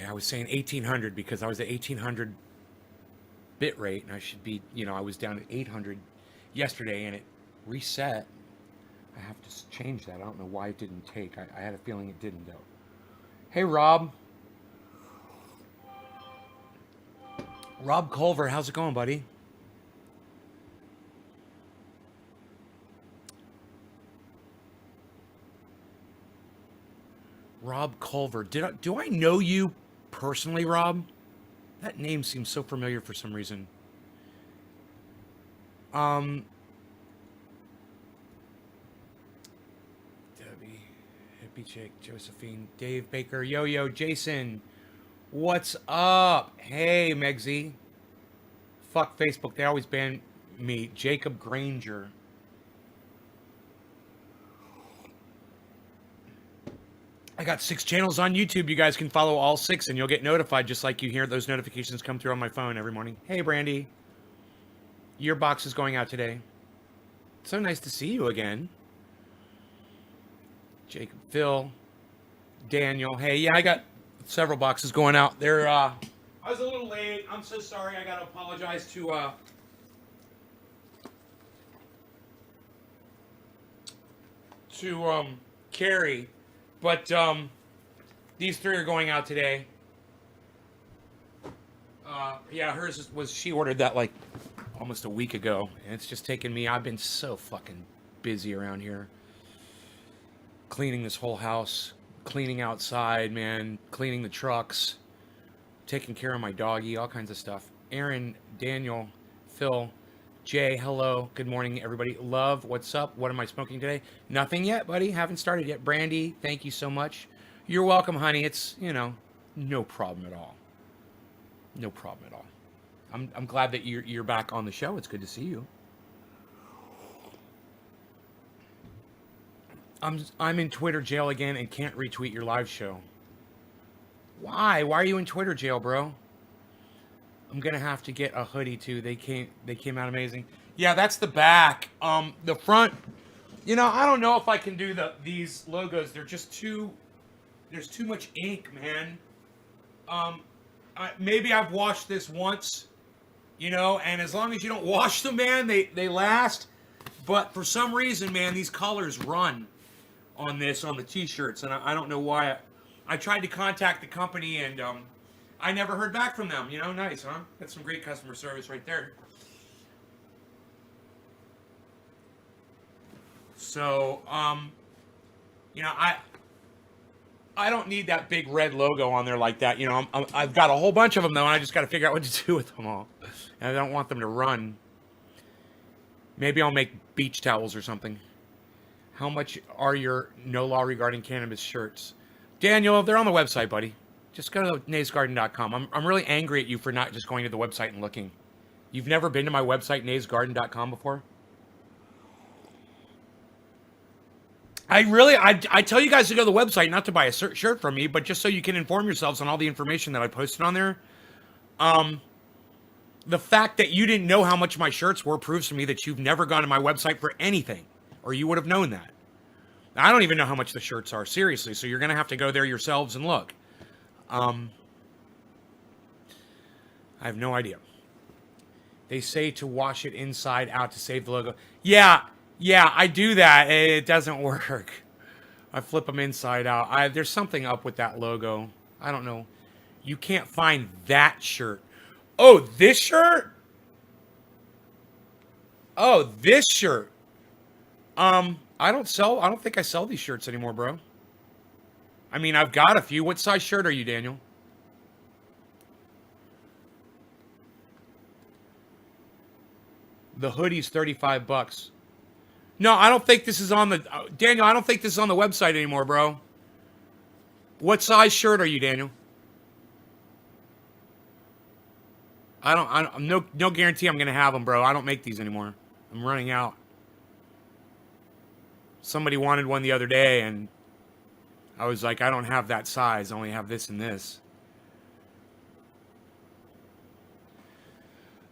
Okay, I was saying 1800 because I was at 1800 bit rate, and I should be, I was down at 800 yesterday, and it reset. I have to change that. I don't know why it didn't take. I had a feeling it didn't, though. Hey, Rob. Rob Culver, how's it going, buddy? Rob Culver. Do I know you personally, Rob? That name seems so familiar for some reason. Um, Debbie, Hippie Chick, Josephine, Dave Baker, Yo Yo, Jason. What's up? Hey, Megsy. Fuck Facebook. They always ban me. Jacob Granger. I got 6 channels on YouTube. You guys can follow all 6 and you'll get notified just like you hear those notifications come through on my phone every morning. Hey, Brandy. Your box is going out today. So nice to see you again. Jacob, Phil, Daniel. Hey, yeah, I got several boxes going out. I was a little late. I'm so sorry. I got to apologize to Carrie. But these 3 are going out today. Yeah, hers was, she ordered that like almost a week ago. And it's just taken me, I've been so fucking busy around here. Cleaning this whole house, cleaning outside, man, cleaning the trucks, taking care of my doggy, all kinds of stuff. Aaron, Daniel, Phil, Jay, hello. Good morning, everybody. Love, what's up? What am I smoking today? Nothing yet, buddy. Haven't started yet. Brandy, thank you so much. You're welcome, honey. It's, no problem at all. No problem at all. I'm glad that you're back on the show. It's good to see you. I'm in Twitter jail again and can't retweet your live show. Why? Why are you in Twitter jail, bro? I'm gonna have to get a hoodie too. They came out amazing. Yeah, that's the back. The front. I don't know if I can do these logos. They're just too. There's too much ink, man. Maybe I've washed this once, and as long as you don't wash them, man, they last. But for some reason, man, these colors run on the t-shirts, and I don't know why. I tried to contact the company, and I never heard back from them. Nice, huh? That's some great customer service right there. So, I don't need that big red logo on there like that. I've got a whole bunch of them though, and I just got to figure out what to do with them all. And I don't want them to run. Maybe I'll make beach towels or something. How much are your no law regarding cannabis shirts? Daniel, they're on the website, buddy. Just go to naysgarden.com. I'm really angry at you for not just going to the website and looking. You've never been to my website, naysgarden.com, before? I tell you guys to go to the website, not to buy a shirt from me, but just so you can inform yourselves on all the information that I posted on there. The fact that you didn't know how much my shirts were proves to me that you've never gone to my website for anything, or you would have known that. I don't even know how much the shirts are, seriously, so you're going to have to go there yourselves and look. I have no idea. They say to wash it inside out to save the logo. Yeah, I do that. It doesn't work. I flip them inside out. There's something up with that logo. I don't know. You can't find that shirt. Oh, this shirt? Oh, this shirt. I don't think I sell these shirts anymore, bro. I mean, I've got a few. What size shirt are you, Daniel? The hoodie's $35. No, I don't think this is on the Daniel. I don't think this is on the website anymore, bro. What size shirt are you, Daniel? I'm no guarantee I'm gonna have them, bro. I don't make these anymore. I'm running out. Somebody wanted one the other day, and I was like, I don't have that size. I only have this and this.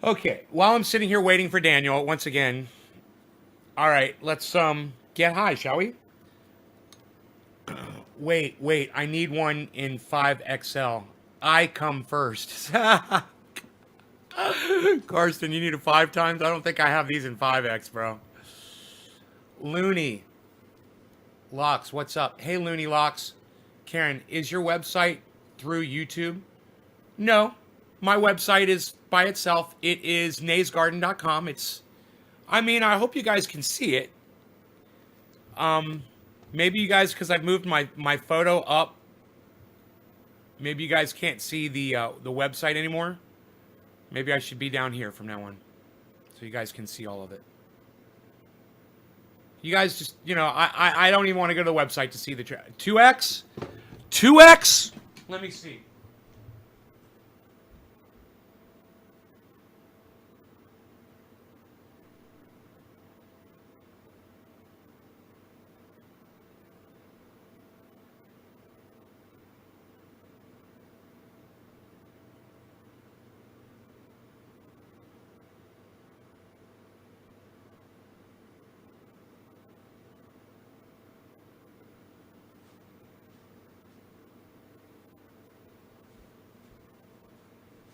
Okay, while I'm sitting here waiting for Daniel, once again, all right, let's get high, shall we? Wait, I need one in 5XL. I come first. Karsten, you need a 5 times? I don't think I have these in 5X, bro. Looney. Locks, what's up? Hey, Looney Locks. Karen, is your website through YouTube? No. My website is by itself. It is naysgarden.com. I hope you guys can see it. Maybe you guys, because I've moved my photo up, maybe you guys can't see the website anymore. Maybe I should be down here from now on, so you guys can see all of it. You guys just, I don't even want to go to the website to see the 2X? 2X? Let me see.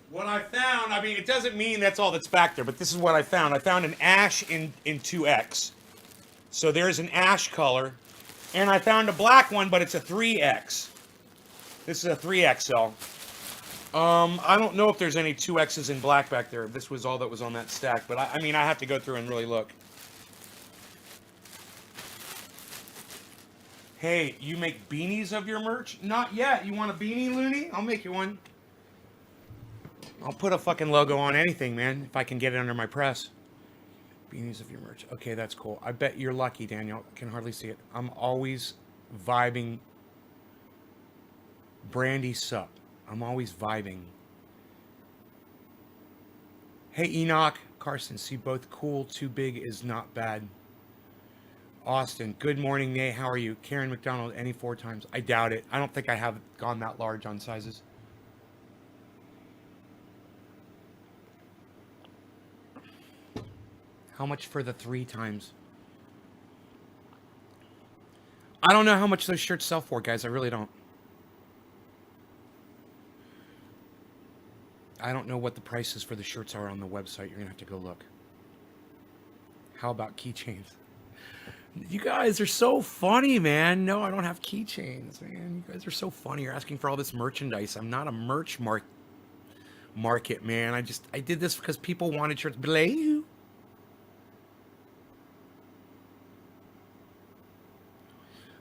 What I found, it doesn't mean that's all that's back there, but this is what I found. I found an ash in 2X. So there's an ash color. And I found a black one, but it's a 3X. This is a 3XL. I don't know if there's any 2Xs in black back there. This was all that was on that stack. But I have to go through and really look. Hey, you make beanies of your merch? Not yet. You want a beanie, Looney? I'll make you one. I'll put a fucking logo on anything, man, if I can get it under my press. Beanies of your merch. Okay, that's cool. I bet you're lucky, Daniel. I can hardly see it. I'm always vibing. Brandy sup. I'm always vibing. Hey, Enoch. Carson, see both cool. Too big is not bad. Austin, good morning, Nate. How are you? Karen McDonald, any 4 times? I doubt it. I don't think I have gone that large on sizes. How much for the 3 times? I don't know how much those shirts sell for, guys. I really don't. I don't know what the prices for the shirts are on the website. You're going to have to go look. How about keychains? You guys are so funny, man. No, I don't have keychains, man. You guys are so funny. You're asking for all this merchandise. I'm not a merch market, man. I did this because people wanted shirts. Blay.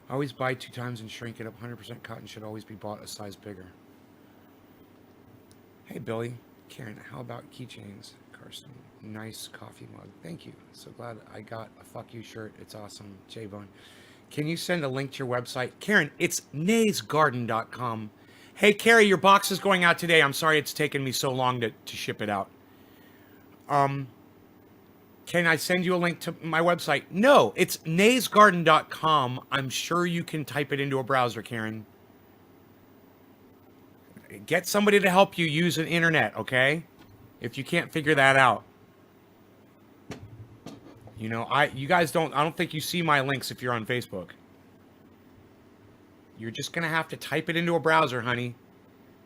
Always buy 2 times and shrink it up. 100% cotton should always be bought a size bigger. Hey, Billy. Karen, how about keychains? Carson, nice coffee mug. Thank you. So glad I got a fuck you shirt. It's awesome. J-Bone. Can you send a link to your website? Karen, it's naysgarden.com. Hey, Carrie, your box is going out today. I'm sorry it's taken me so long to ship it out. Can I send you a link to my website? No, it's naysgarden.com. I'm sure you can type it into a browser, Karen. Get somebody to help you use an internet, okay? If you can't figure that out. You guys I don't think you see my links if you're on Facebook. You're just going to have to type it into a browser, honey.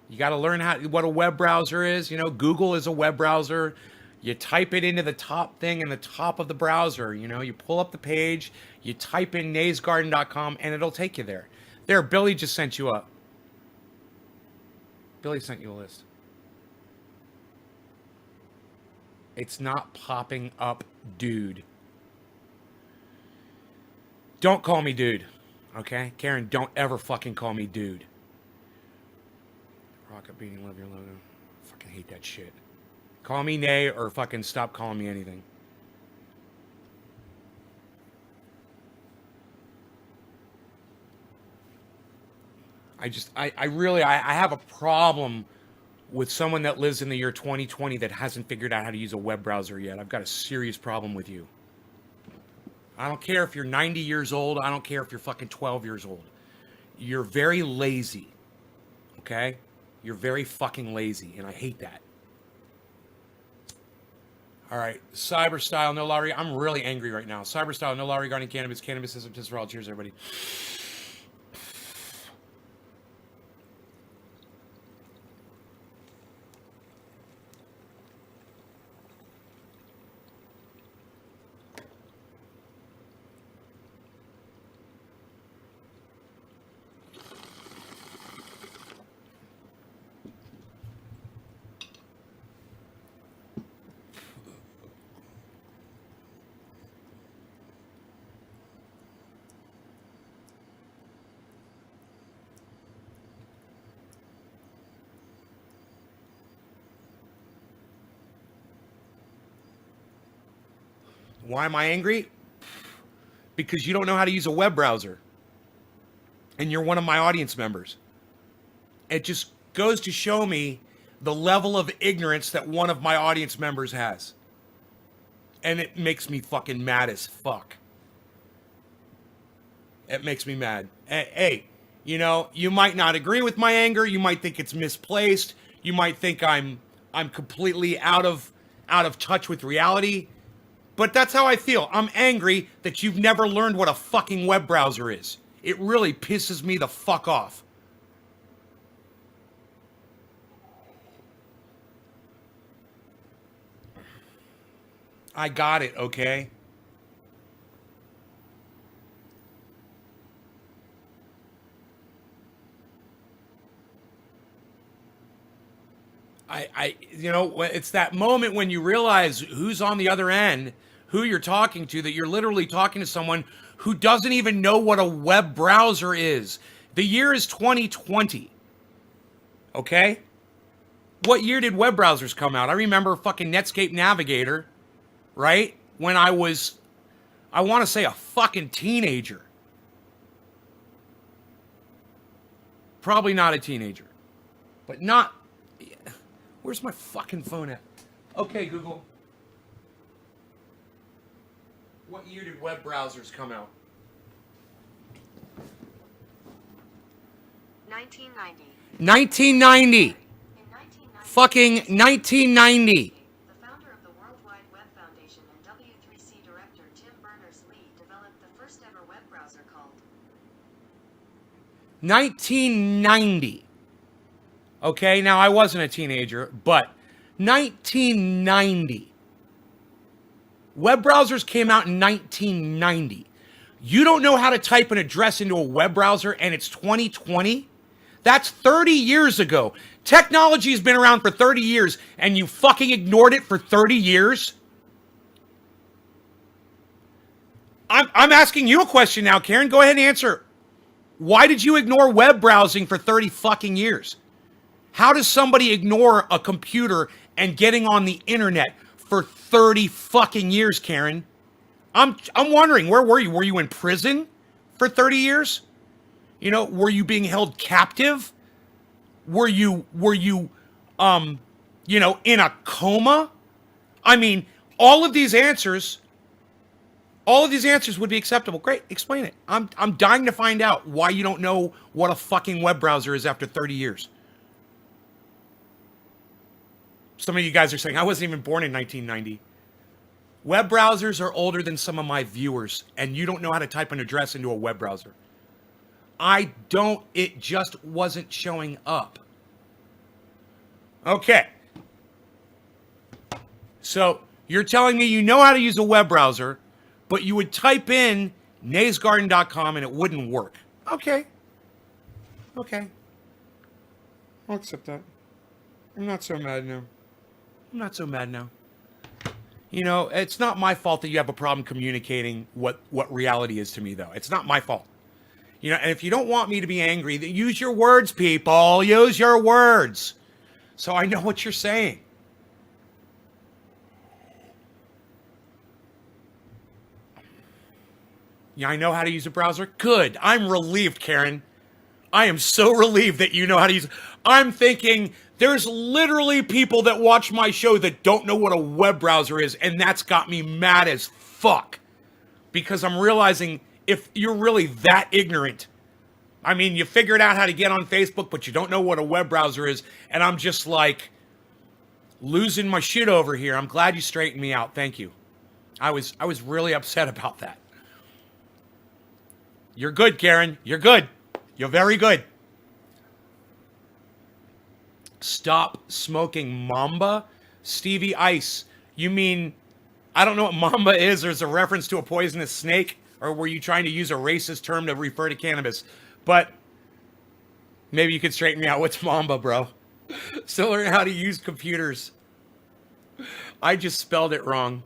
You got to learn what a web browser is. Google is a web browser. You type it into the top thing in the top of the browser. You pull up the page, you type in naysgarden.com, and it'll take you there. There, Billy just sent you up. Billy sent you a list. It's not popping up, dude. Don't call me dude, okay? Karen, don't ever fucking call me dude. Rocket beating, love your logo. Fucking hate that shit. Call me Nay or fucking stop calling me anything. I have a problem with someone that lives in the year 2020 that hasn't figured out how to use a web browser yet. I've got a serious problem with you. I don't care if you're 90 years old. I don't care if you're fucking 12 years old. You're very lazy. Okay? You're very fucking lazy, and I hate that. All right, Cyber Style, no law. I'm really angry right now. Cyber Style, no law regarding cannabis. Cannabis isn't just for all. Cheers, everybody. Why am I angry? Because you don't know how to use a web browser. And you're one of my audience members. It just goes to show me the level of ignorance that one of my audience members has. And it makes me fucking mad as fuck. It makes me mad. Hey, you know, you might not agree with my anger. You might think it's misplaced. You might think I'm completely out of touch with reality. But that's how I feel. I'm angry that you've never learned what a fucking web browser is. It really pisses me the fuck off. I got it, okay? You know, it's that moment when you realize who's on the other end, who you're talking to, that you're literally talking to someone who doesn't even know what a web browser is. The year is 2020. Okay? What year did web browsers come out? I remember fucking Netscape Navigator, right? When I was, I want to say, a fucking teenager. Probably not a teenager. But not... Where's my fucking phone at? Okay, Google. What year did web browsers come out? 1990. 1990. In 1990. Fucking 1990. The founder of the World Wide Web Foundation and W3C director Tim Berners-Lee developed the first ever web browser called 1990. Okay, now I wasn't a teenager, but 1990. Web browsers came out in 1990. You don't know how to type an address into a web browser and it's 2020? That's 30 years ago. Technology's been around for 30 years and you fucking ignored it for 30 years? I'm asking you a question now, Karen. Go ahead and answer. Why did you ignore web browsing for 30 fucking years? How does somebody ignore a computer and getting on the internet for 30 fucking years, Karen? I'm wondering, where were you? Were you in prison for 30 years? You know, were you being held captive? Were you you know, in a coma? I mean, all of these answers would be acceptable. Great, explain it. I'm dying to find out why you don't know what a fucking web browser is after 30 years. Some of you guys are saying, I wasn't even born in 1990. Web browsers are older than some of my viewers, and you don't know how to type an address into a web browser. I don't, it just wasn't showing up. Okay. So, you're telling me you know how to use a web browser, but you would type in naysgarden.com and it wouldn't work. Okay. Okay. I'll accept that. I'm not so mad now. I'm not so mad now. You know, it's not my fault that you have a problem communicating what reality is to me, though. It's not my fault. You know, and if you don't want me to be angry, then use your words, people. Use your words. So I know what you're saying. Yeah, I know how to use a browser. Good. I'm relieved, Karen. I am so relieved that you know how to use it. I'm thinking there's literally people that watch my show that don't know what a web browser is, and that's got me mad as fuck. Because I'm realizing if you're really that ignorant, I mean, you figured out how to get on Facebook, but you don't know what a web browser is, and I'm just like losing my shit over here. I'm glad you straightened me out. Thank you. I was really upset about that. You're good, Karen. You're good. You're very good. Stop smoking Mamba? Stevie Ice. You mean, I don't know what Mamba is. There's a reference to a poisonous snake? Or were you trying to use a racist term to refer to cannabis? But maybe you could straighten me out. What's Mamba, bro? Still learning how to use computers. I just spelled it wrong.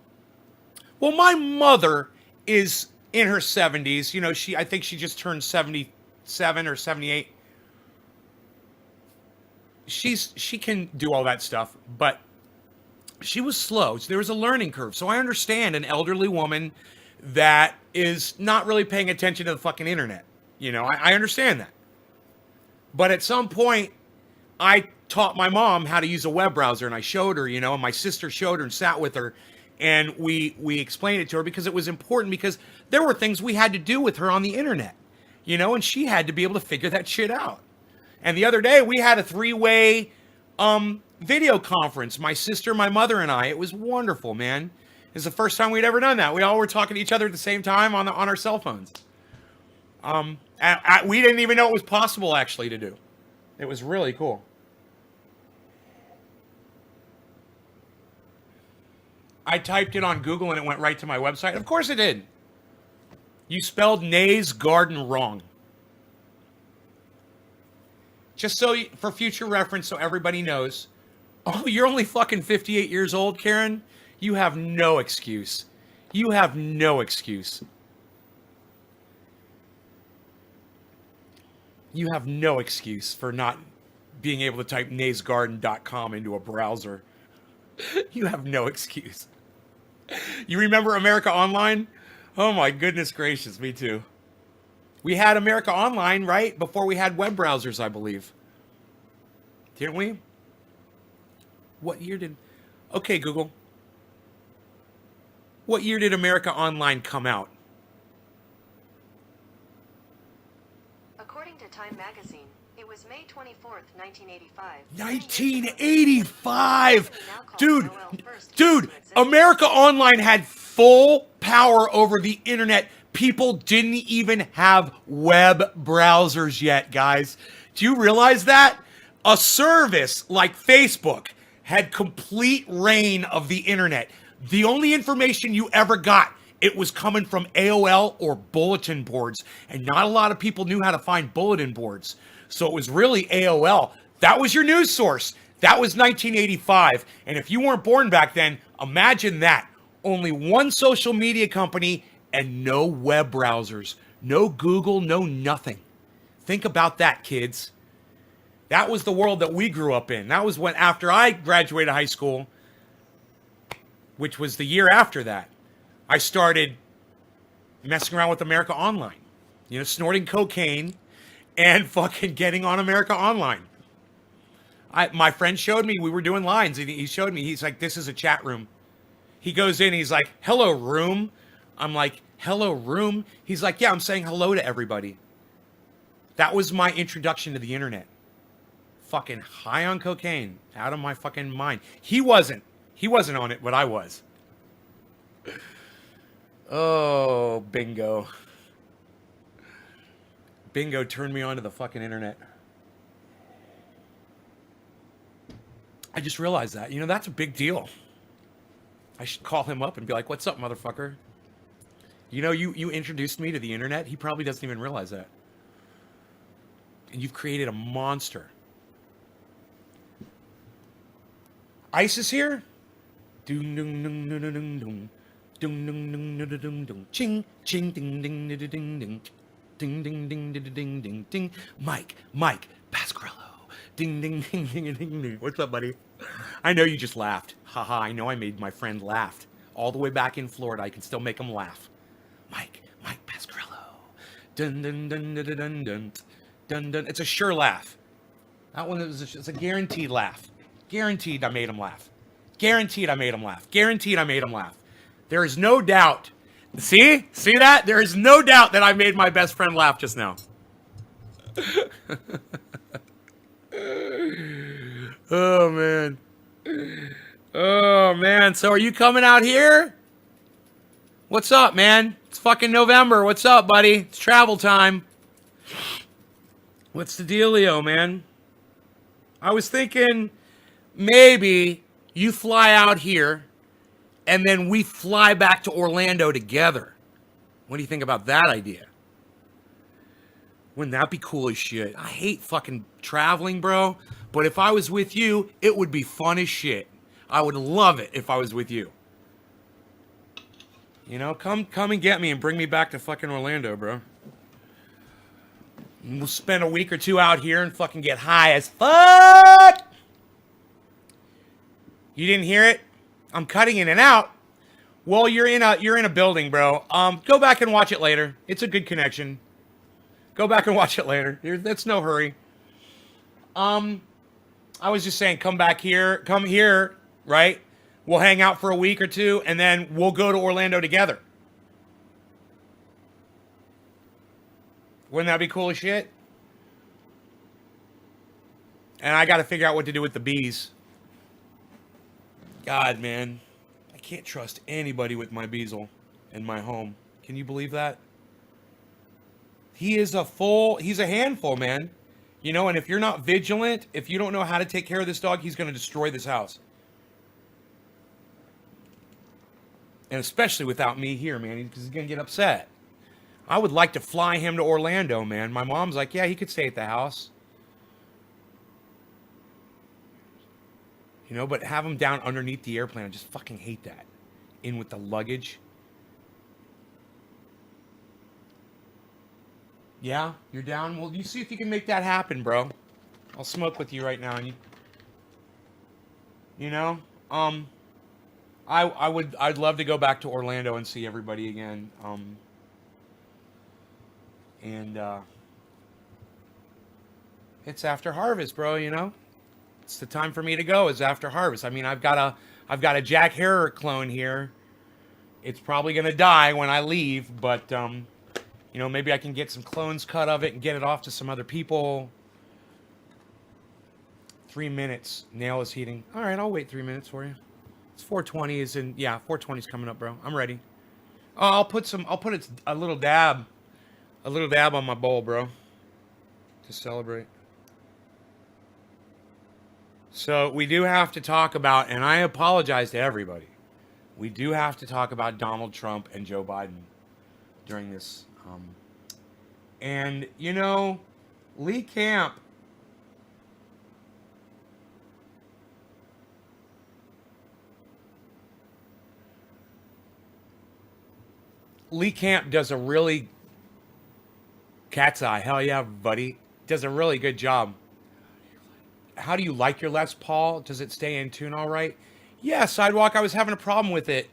Well, my mother is in her 70s. You know, I think she just turned 77 or 78. She can do all that stuff, but she was slow. There was a learning curve. So I understand an elderly woman that is not really paying attention to the fucking internet. You know, I understand that. But at some point, I taught my mom how to use a web browser, and I showed her, you know, and my sister showed her and sat with her, and we explained it to her because it was important, because there were things we had to do with her on the internet, you know, and she had to be able to figure that shit out. And the other day, we had a three-way video conference, my sister, my mother, and I. It was wonderful, man. It's the first time we'd ever done that. We all were talking to each other at the same time on our cell phones. We didn't even know it was possible, actually, to do. It was really cool. I typed it on Google and it went right to my website. Of course it did. You spelled Nay's Garden wrong. Just so for future reference, so everybody knows. Oh, you're only fucking 58 years old, Karen? You have no excuse. You have no excuse. You have no excuse for not being able to type naysgarden.com into a browser. You have no excuse. You remember America Online? Oh my goodness gracious, me too. We had America Online, right? Before we had web browsers, I believe. Didn't we? What year did... Okay, Google. What year did America Online come out? According to Time magazine, it was May 24th, 1985. 1985! Dude, America Online had full power over the internet. People didn't even have web browsers yet, guys. Do you realize that? A service like Facebook had complete reign of the internet. The only information you ever got, it was coming from AOL or bulletin boards. And not a lot of people knew how to find bulletin boards. So it was really AOL. That was your news source. That was 1985. And if you weren't born back then, imagine that. Only one social media company and no web browsers. No Google, no nothing. Think about that, kids. That was the world that we grew up in. That was when, after I graduated high school, which was the year after that, I started messing around with America Online. You know, snorting cocaine and fucking getting on America Online. My friend showed me, we were doing lines, and he showed me, he's like, this is a chat room. He goes in, he's like, hello, room. I'm like, hello, room? He's like, yeah, I'm saying hello to everybody. That was my introduction to the internet. Fucking high on cocaine, out of my fucking mind. He wasn't on it, but I was. Oh, bingo. Bingo turned me on to the fucking internet. I just realized that. You know, that's a big deal. I should call him up and be like, what's up, motherfucker? You know, you introduced me to the internet. He probably doesn't even realize that. And you've created a monster. ICE is here? Doom ding ding ding ding ding. Ding ding ding ding ding ding. Ching ching ding ding ding ding ding. Ding ding ding ding ding ding ding. Mike Pasquarello. Ding ding ding ding ding ding. What's up, buddy? I know you just laughed. Haha, I know I made my friend laugh. All the way back in Florida, I can still make him laugh. Mike Pasquarello. Dun dun dun dun dun dun dun dun. It's a sure laugh. That one it's a guaranteed laugh. Guaranteed I made him laugh. Guaranteed I made him laugh. Guaranteed I made him laugh. There is no doubt. See that? There is no doubt that I made my best friend laugh just now. Oh, man. Oh, man. So are you coming out here? What's up, man? It's fucking November. What's up, buddy? It's travel time. What's the dealio, man? I was thinking maybe you fly out here and then we fly back to Orlando together. What do you think about that idea? Wouldn't that be cool as shit? I hate fucking traveling, bro. But if I was with you, it would be fun as shit. I would love it if I was with you. You know, come and get me and bring me back to fucking Orlando, bro. And we'll spend a week or two out here and fucking get high as fuck. You didn't hear it? I'm cutting in and out. Well, you're in a building, bro. Go back and watch it later. It's a good connection. Go back and watch it later. That's no hurry. I was just saying, come here, right? We'll hang out for a week or two, and then we'll go to Orlando together. Wouldn't that be cool as shit? And I got to figure out what to do with the bees. God, man. I can't trust anybody with my bezel in my home. Can you believe that? He's a handful, man. You know, and if you're not vigilant, if you don't know how to take care of this dog, he's going to destroy this house. And especially without me here, man, because he's going to get upset. I would like to fly him to Orlando, man. My mom's like, yeah, he could stay at the house. You know, but have him down underneath the airplane. I just fucking hate that. In with the luggage. Yeah, you're down? Well, you see if you can make that happen, bro. I'll smoke with you right now. And you know, I'd love to go back to Orlando and see everybody again. It's after harvest, bro, you know? It's the time for me to go. It's after harvest. I mean, I've got a Jack Harrer clone here. It's probably going to die when I leave, but you know, maybe I can get some clones cut of it and get it off to some other people. 3 minutes. Nail is heating. All right, I'll wait 3 minutes for you. It's 420 is in. Yeah, 420 is coming up, bro. I'm ready. Oh, I'll put a little dab on my bowl, bro, to celebrate. So we do have to talk about, and I apologize to everybody. We do have to talk about Donald Trump and Joe Biden during this. And you know, Lee Camp. Lee Camp does a really cat's eye. Hell yeah, buddy. Does a really good job. How do you like your Les Paul? Does it stay in tune all right? Yeah, Sidewalk, I was having a problem with it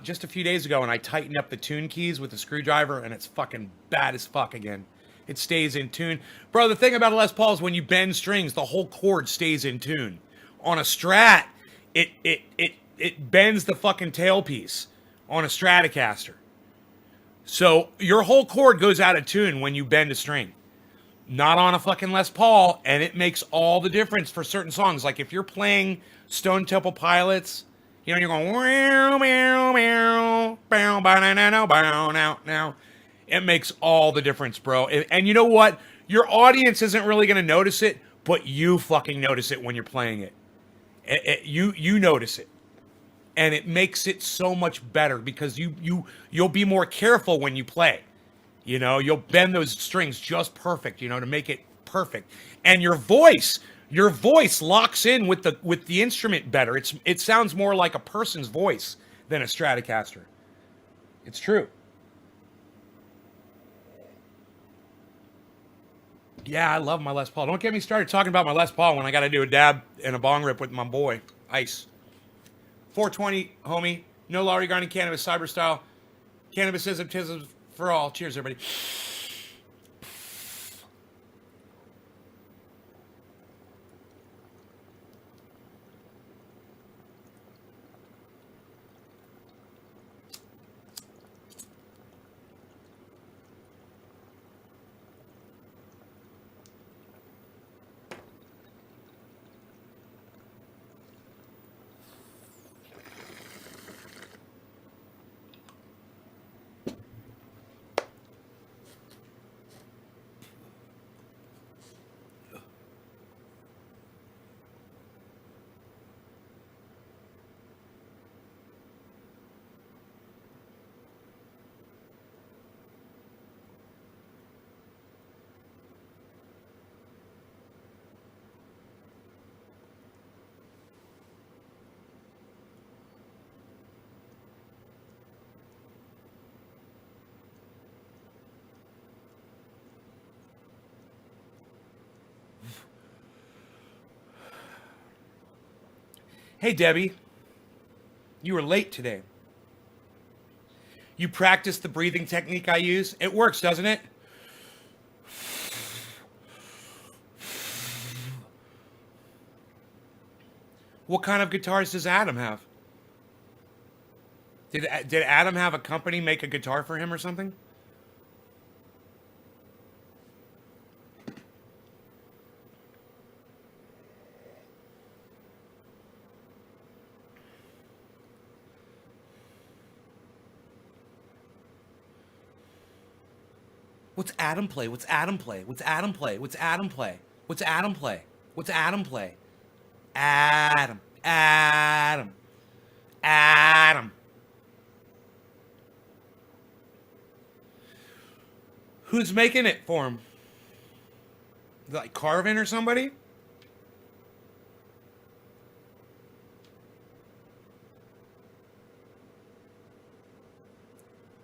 just a few days ago, and I tightened up the tune keys with a screwdriver, and it's fucking bad as fuck again. It stays in tune. Bro, the thing about a Les Paul is when you bend strings, the whole chord stays in tune. On a Strat, it bends the fucking tailpiece on a Stratocaster. So your whole chord goes out of tune when you bend a string. Not on a fucking Les Paul, and it makes all the difference for certain songs. Like if you're playing Stone Temple Pilots, you know, you're going meow meow meow bow bow bow now. It makes all the difference, bro. And you know what? Your audience isn't really going to notice it, but you fucking notice it when you're playing it. You notice it. And it makes it so much better because you'll be more careful when you play. You know, you'll bend those strings just perfect, you know, to make it perfect. And your voice locks in with the instrument better. It sounds more like a person's voice than a Stratocaster. It's true. Yeah, I love my Les Paul. Don't get me started talking about my Les Paul when I got to do a dab and a bong rip with my boy, Ice. 420, homie. No law regarding cannabis, cyber style. Cannabism for all. Cheers, everybody. Hey, Debbie. You were late today. You practiced the breathing technique I use. It works, doesn't it? What kind of guitars does Adam have? Did Adam have a company make a guitar for him or something? What's Adam play? What's Adam play? What's Adam play? What's Adam play? What's Adam play? What's Adam play? Adam. Adam. Adam. Who's making it for him? Like Carvin or somebody?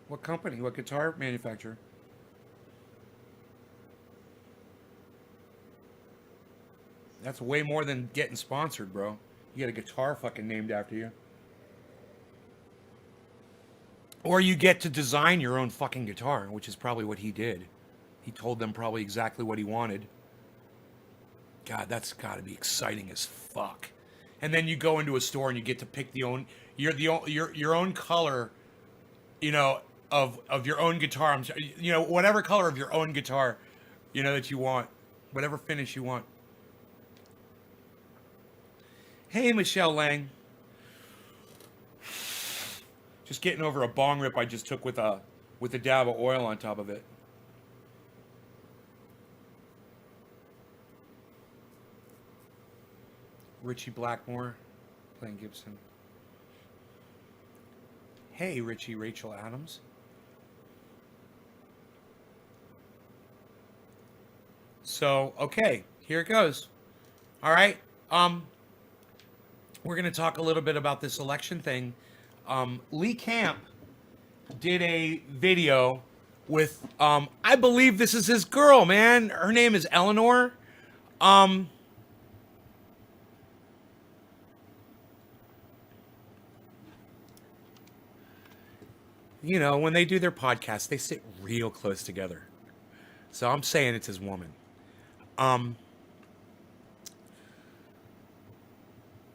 What company? What guitar manufacturer? That's way more than getting sponsored, bro. You get a guitar fucking named after you. Or you get to design your own fucking guitar, which is probably what he did. He told them probably exactly what he wanted. God, that's got to be exciting as fuck. And then you go into a store and you get to pick your own color, you know, of your own guitar. You know, whatever color of your own guitar, you know, that you want, whatever finish you want. Hey, Michelle Lang. Just getting over a bong rip I just took with a dab of oil on top of it. Richie Blackmore playing Gibson. Hey, Richie Rachel Adams. So, okay, here it goes. All right. We're going to talk a little bit about this election thing. Lee Camp did a video with, I believe this is his girl, man. Her name is Eleanor. You know, when they do their podcast, they sit real close together. So I'm saying it's his woman.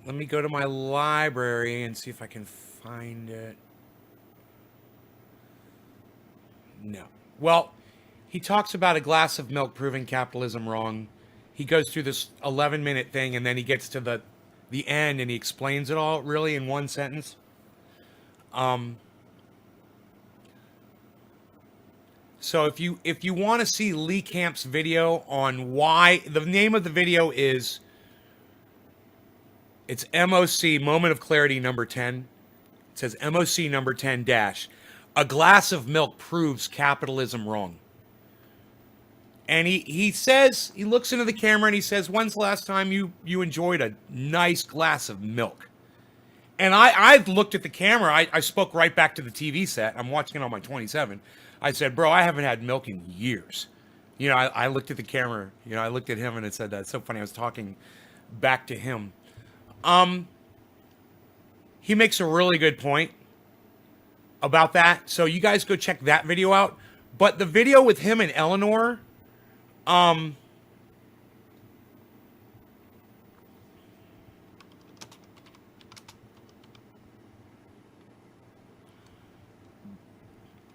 Let me go to my library and see if I can find it. No. Well, he talks about a glass of milk proving capitalism wrong. He goes through this 11-minute thing, and then he gets to the end, and he explains it all, really, in one sentence. So if you want to see Lee Camp's video on why, the name of the video is, it's MOC, Moment of Clarity number 10. It says MOC number 10 dash. A glass of milk proves capitalism wrong. And he says, he looks into the camera and he says, when's the last time you enjoyed a nice glass of milk? And I've looked at the camera. I spoke right back to the TV set. I'm watching it on my 27. I said, bro, I haven't had milk in years. You know, I looked at the camera. You know, I looked at him and it said, that's so funny. I was talking back to him. He makes a really good point about that. So you guys go check that video out. But the video with him and Eleanor,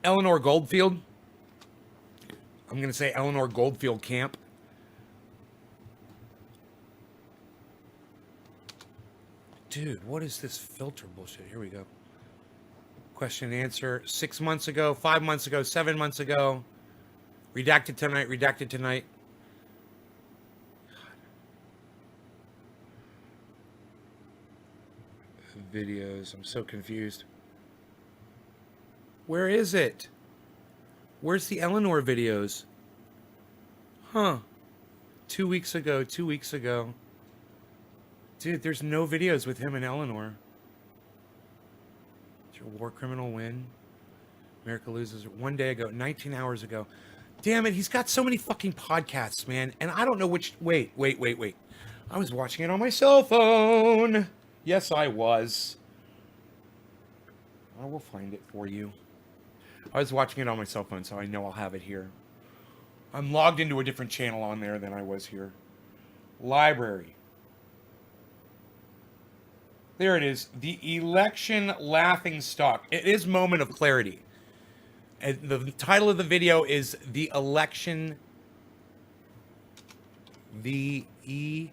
Eleanor Goldfield. I'm going to say Eleanor Goldfield Camp. Dude, what is this filter bullshit? Here we go. Question and answer. 6 months ago, 5 months ago, 7 months ago. Redacted tonight, redacted tonight. Videos. I'm so confused. Where is it? Where's the Eleanor videos? Huh. 2 weeks ago, 2 weeks ago. Dude, there's no videos with him and Eleanor. Did your war criminal win? America loses 1 day ago, 19 hours ago. Damn it, he's got so many fucking podcasts, man. And I don't know which... Wait. I was watching it on my cell phone. Yes, I was. I will find it for you. I was watching it on my cell phone, so I know I'll have it here. I'm logged into a different channel on there than I was here. Library. There it is. The election laughing stock. It is Moment of Clarity. And the title of the video is The Election. VELECTIONLAUGHING.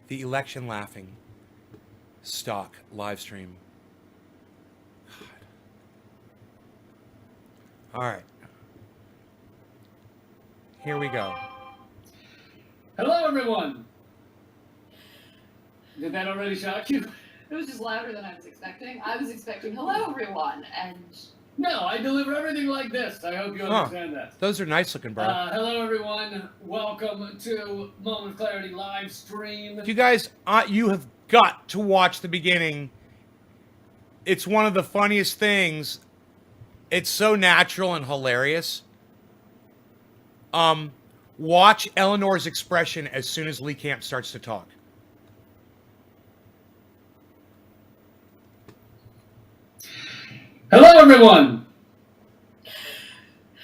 The Election Laughing Stock live stream. God. All right. Here we go. Hello, everyone. Did that already shock you? It was just louder than I was expecting. I was expecting hello everyone, and No, I deliver everything like this. I hope you understand that. Those are nice looking, bro. Hello, everyone. Welcome to Moment of Clarity live stream. You guys, you have got to watch the beginning. It's one of the funniest things. It's so natural and hilarious. Watch Eleanor's expression as soon as Lee Camp starts to talk. Hello, everyone.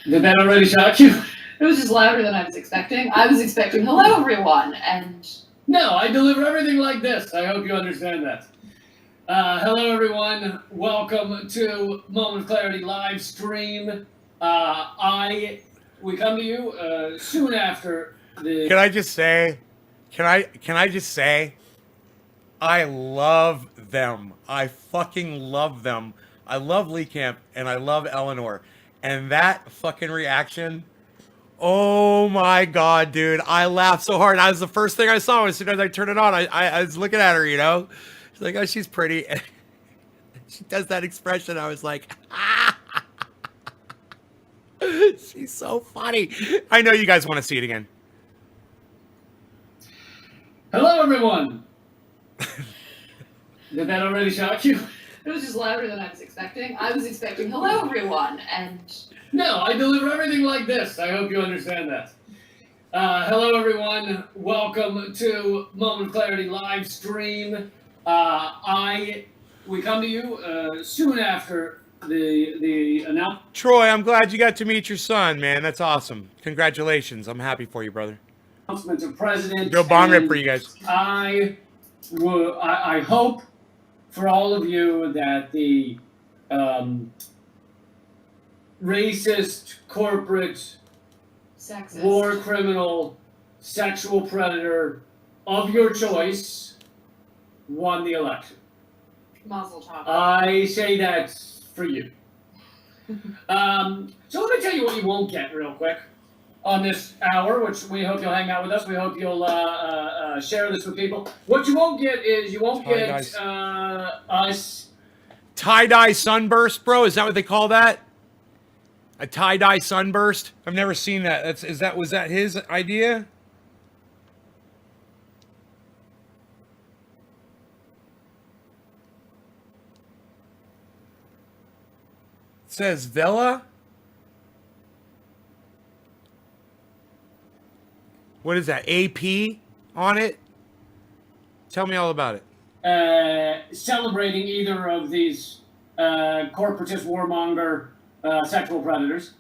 Did that already shock you? it was just louder than I was expecting. I was expecting hello everyone, and No, I deliver everything like this. I hope you understand that. Hello, everyone. Welcome to Moment of Clarity live stream. We come to you soon after the. Can I just say, I love them. I fucking love them. I love Lee Camp and I love Eleanor. And that fucking reaction, oh my God, dude. I laughed so hard. That was the first thing I saw as soon as I turned it on. I was looking at her, you know? She's like, oh, she's pretty. And she does that expression. I was like, ah. She's so funny. I know you guys want to see it again. Hello, everyone. Did that already shock you? it was just louder than I was expecting. I was expecting hello everyone, and No, I deliver everything like this. I hope you understand that. Hello, everyone. Welcome to Moment of Clarity live stream. We come to you soon after the announcement. Troy, I'm glad you got to meet your son, man. That's awesome. Congratulations. I'm happy for you, brother. Announcements of President. Go bong rip for you guys. I hope for all of you that the racist, corporate, sexist. war criminal, sexual predator of your choice won the election. Mazel tov. I say that for you. So let me tell you what you won't get real quick on this hour, which we hope you'll hang out with us. We hope you'll share this with people. What you won't get is you won't get us. Tie-dye sunburst, bro? Is that what they call that? A tie-dye sunburst? I've never seen that. Was that his idea? It says Vela. What is that? AP on it? Tell me all about it. Celebrating either of these corporatist warmonger sexual predators.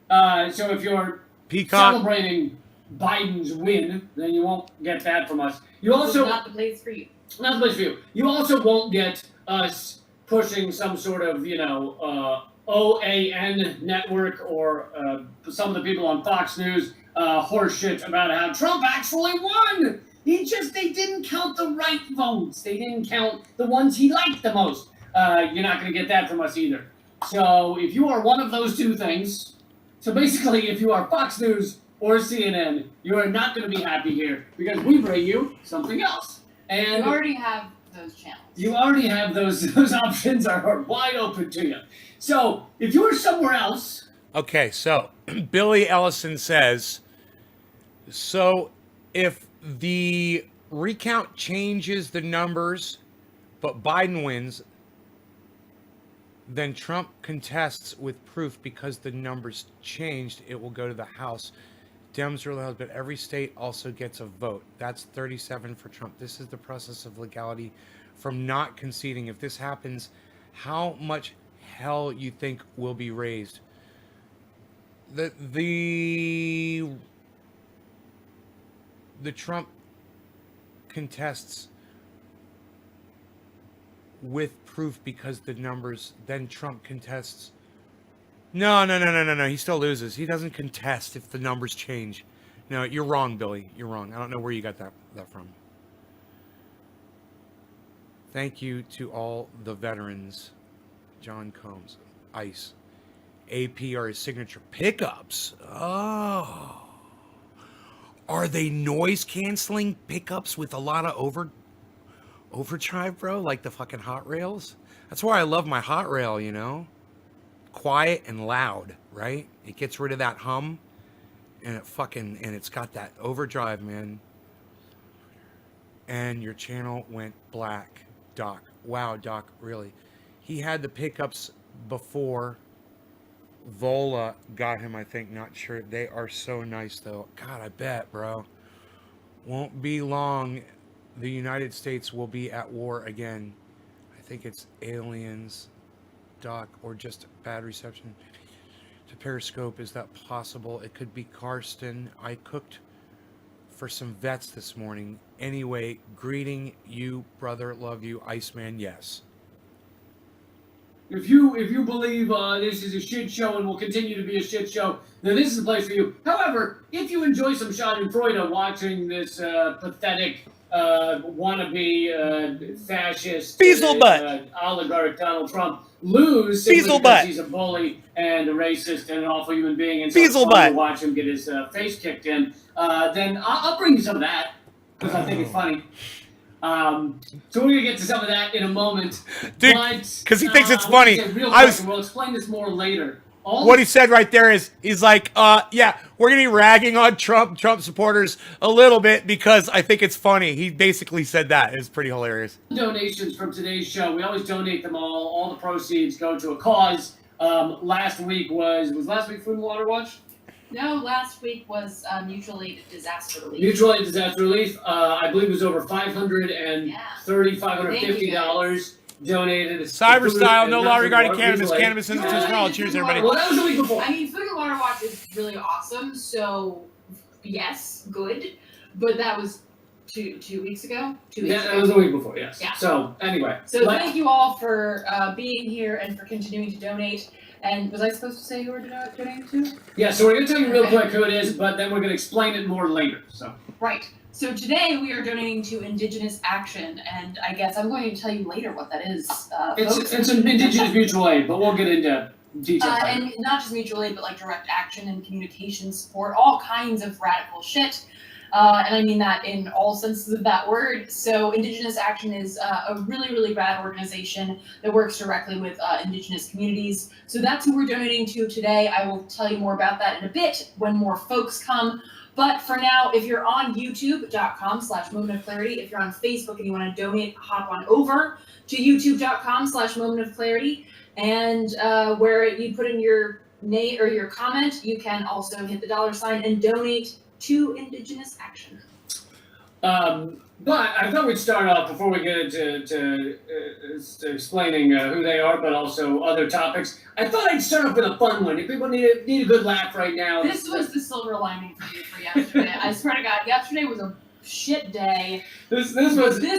So if you're Peacock. celebrating Biden's win, then you won't get that from us. You also not the place for you. not the place for you. You also won't get us pushing some sort of OAN network or some of the people on Fox News horseshit about how Trump actually won. They didn't count the right votes. They didn't count the ones he liked the most. You're not going to get that from us either. So if you are one of those two things, so basically if you are Fox News or CNN, you are not going to be happy here because we bring you something else. And You already have those channels. you already have those options are wide open to you. So if you are somewhere else, Okay, so Billy Ellison says, so if the recount changes the numbers, but Biden wins, then Trump contests with proof because the numbers changed. It will go to the House Dems are allowed, but every state also gets a vote. That's 37 for Trump. This is the process of legality from not conceding. If this happens, how much hell you think will be raised? The Trump contests with proof because the numbers, then Trump contests. No. He still loses. He doesn't contest if the numbers change. No, you're wrong, Billy. You're wrong. I don't know where you got that from. Thank you to all the veterans. John Combs, ICE. AP are his signature pickups. Oh. Are they noise canceling pickups with a lot of overdrive, bro? Like the fucking Hot Rails? That's why I love my Hot Rail, you know? Quiet and loud, right? It gets rid of that hum and it's got that overdrive, man. And your channel went black, Doc. Wow, Doc, really. He had the pickups before Vola got him, I think. Not sure. They are so nice, though. God, I bet, bro. Won't be long. The United States will be at war again. I think it's aliens, Doc, or just bad reception. To Periscope, is that possible? It could be Karsten. I cooked for some vets this morning. Anyway, greeting you, brother. Love you, Iceman. Yes. If you believe this is a shit show and will continue to be a shit show, then this is the place for you. However, if you enjoy some Schadenfreude watching this pathetic wannabe fascist oligarch Donald Trump lose simply because he's a bully and a racist and an awful human being, and so it's fun to watch him get his face kicked in, then I'll bring you some of that because I think it's funny. So we're gonna get to some of that in a moment, dude, because he thinks it's funny. We'll explain this more later. What he said right there is, he's like, yeah, we're gonna be ragging on Trump supporters a little bit because I think it's funny. He basically said that. It's pretty hilarious. Donations from today's show, we always donate them all. All the proceeds go to a cause. Last week was last week Food and Water Watch? No, last week was Mutual Aid Disaster Relief. Mutual Aid Disaster Relief. I believe it was over $550 donated. Cyber style, no law regarding cannabis. Cannabis institutional. Cheers, everybody. Well, that was the week before. I mean, Food and Water Watch is really awesome. So, yes, good. But that was two weeks ago. 2 weeks ago. That was the week before. Yes. Yeah. So anyway. So thank you all for being here and for continuing to donate. And was I supposed to say who we're donating to? Yeah, so we're going to tell you real quick who it is, but then we're going to explain it more later. So. Right. So today we are donating to Indigenous Action, and I guess I'm going to tell you later what that is. It's an Indigenous mutual aid, but we'll get into details. And not just mutual aid, but like direct action and communication support, all kinds of radical shit. And I mean that in all senses of that word. So Indigenous Action is a really, really rad organization that works directly with Indigenous communities. So that's who we're donating to today. I will tell you more about that in a bit when more folks come. But for now, if you're on youtube.com/Moment of Clarity, if you're on Facebook and you want to donate, hop on over to youtube.com/Moment of Clarity. And where you put in your name or your comment, you can also hit the $ and donate to Indigenous Action. But I thought we'd start off before we get into explaining who they are, but also other topics. I thought I'd start off with a fun one. If people need a good laugh right now. This was the silver lining for me for yesterday. I swear to God, yesterday was a shit day. This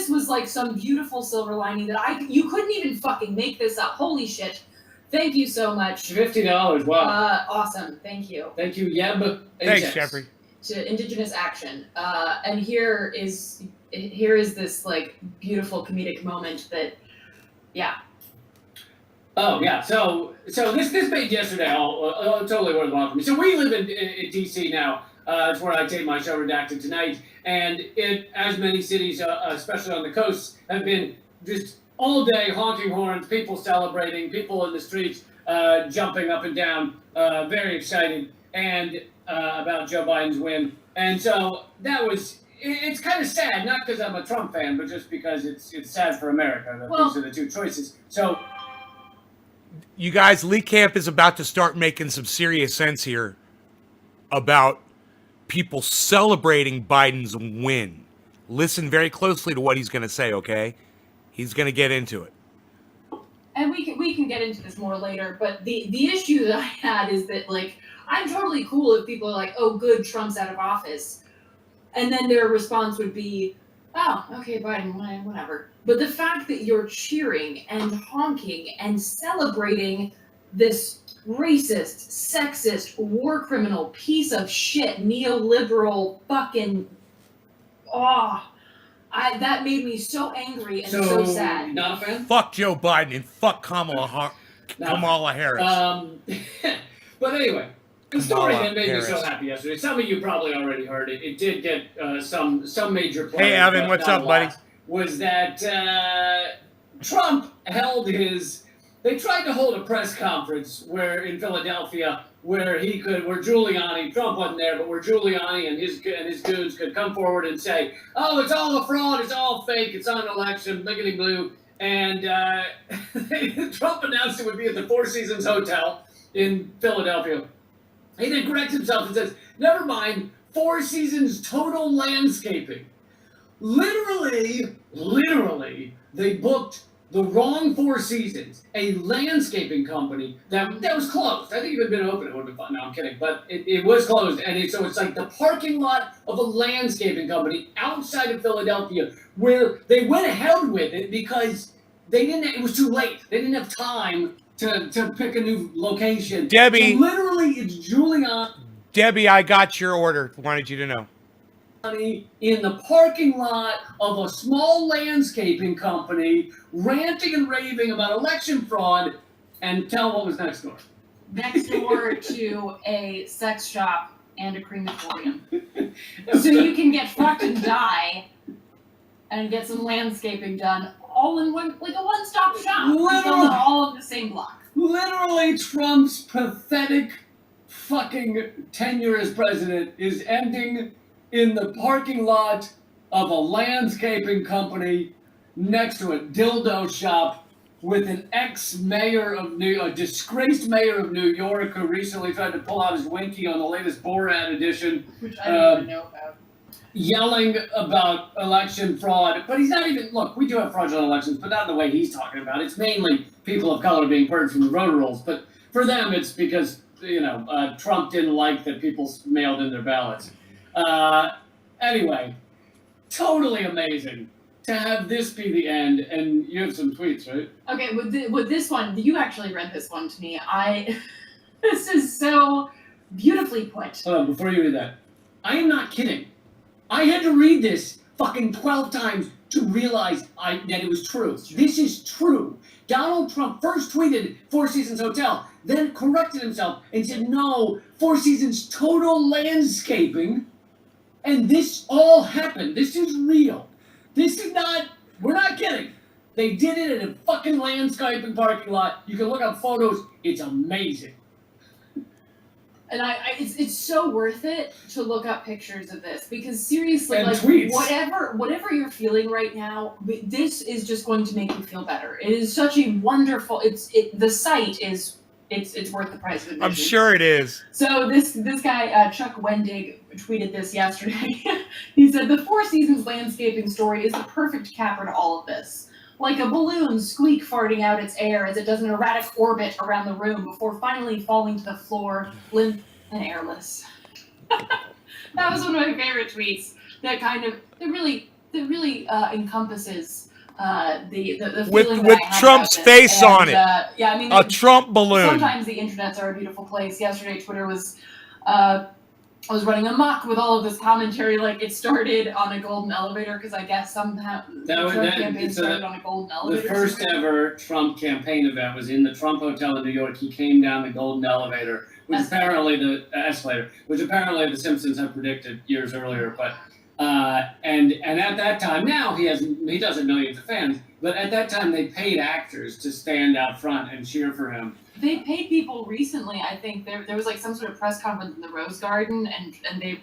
was like some beautiful silver lining that you couldn't even fucking make this up. Holy shit. Thank you so much. $50. Wow. Awesome. Thank you. Thank you, Yeb. Thanks, Jeffrey. To Indigenous Action, and here is this like beautiful comedic moment that, yeah. Oh yeah, so this made yesterday totally worthwhile for me. So we live in DC now. It's where I take my show, Redacted Tonight, and it, as many cities, especially on the coast, have been just all day honking horns, people celebrating, people in the streets jumping up and down, very excited, and about Joe Biden's win. And so that was, it's kind of sad, not because I'm a Trump fan, but just because it's sad for America that these are the two choices. So, you guys, Lee Camp is about to start making some serious sense here about people celebrating Biden's win. Listen very closely to what he's going to say, okay? He's going to get into it. And we can get into this more later, but the issue that I had is that, like, I'm totally cool if people are like, oh, good, Trump's out of office. And then their response would be, oh, okay, Biden, whatever. But the fact that you're cheering and honking and celebrating this racist, sexist, war criminal, piece of shit, neoliberal fucking... that made me so angry and so sad. Not a fan? Fuck Joe Biden and fuck Kamala Harris. But anyway, the story Kamala that made Harris. me so happy yesterday. Some of you probably already heard it. It did get some major play. Hey, Evan, but what's not up, a lot, buddy? Was that Trump held his... They tried to hold a press conference in Philadelphia where Giuliani, Trump wasn't there, but where Giuliani and his goons could come forward and say, oh, it's all a fraud, it's all fake, it's not an election, bliggity blue. And Trump announced it would be at the Four Seasons Hotel in Philadelphia. He then corrects himself and says, never mind, Four Seasons Total Landscaping. Literally, they booked the wrong Four Seasons, a landscaping company that was closed. I think if it had been open, it would have been fun. No, I'm kidding. But it was closed. And so it's like the parking lot of a landscaping company outside of Philadelphia where they went ahead with it because it was too late. They didn't have time to pick a new location. Debbie. So literally, it's Giuliani. Debbie, I got your order. Wanted you to know. In the parking lot of a small landscaping company, ranting and raving about election fraud, and tell what was next door. Next door to a sex shop and a crematorium. So you can get fucked and die and get some landscaping done all in one, like a one-stop shop. Literally. All of the same block. Literally, Trump's pathetic fucking tenure as president is ending in the parking lot of a landscaping company next to a dildo shop with an a disgraced mayor of New York who recently tried to pull out his winky on the latest Borat edition. Which I don't even know about. Yelling about election fraud. But he's not even, look, we do have fraudulent elections, but not the way he's talking about it. It's mainly people of color being purged from the voter rolls. But for them, it's because, Trump didn't like that people mailed in their ballots. Anyway, totally amazing to have this be the end, and you have some tweets, right? Okay, with this one, you actually read this one to me. This is so beautifully put. Hold on, before you read that, I am not kidding. I had to read this fucking 12 times to realize that it was true. This is true. Donald Trump first tweeted Four Seasons Hotel, then corrected himself and said, no, Four Seasons Total Landscaping. And this all happened. This is real. This is not, we're not kidding. They did it in a fucking landscaping parking lot. You can look up photos. It's amazing. And it's so worth it to look up pictures of this because seriously, And like tweets. whatever you're feeling right now, this is just going to make you feel better. It is such a wonderful. The site is. It's worth the price of admission. I'm sure it is. So this guy, Chuck Wendig, tweeted this yesterday. He said, the Four Seasons landscaping story is the perfect capper to all of this. Like a balloon squeak farting out its air as it does an erratic orbit around the room before finally falling to the floor, limp and airless. That was one of my favorite tweets. That really encompasses the With feeling that I have Trump's about this. face on it. Yeah, I mean, A Trump balloon. sometimes the internets are a beautiful place. Yesterday, Twitter was running amok with all of this commentary. Like it started on a golden elevator because I guess somehow the Trump campaign started on a golden elevator. The first ever Trump campaign event was in the Trump Hotel in New York. He came down the golden elevator, which apparently the Simpsons had predicted years earlier. But and at that time, now he doesn't millions of fans. But at that time, they paid actors to stand out front and cheer for him. They paid people recently. I think there was like some sort of press conference in the Rose Garden, and they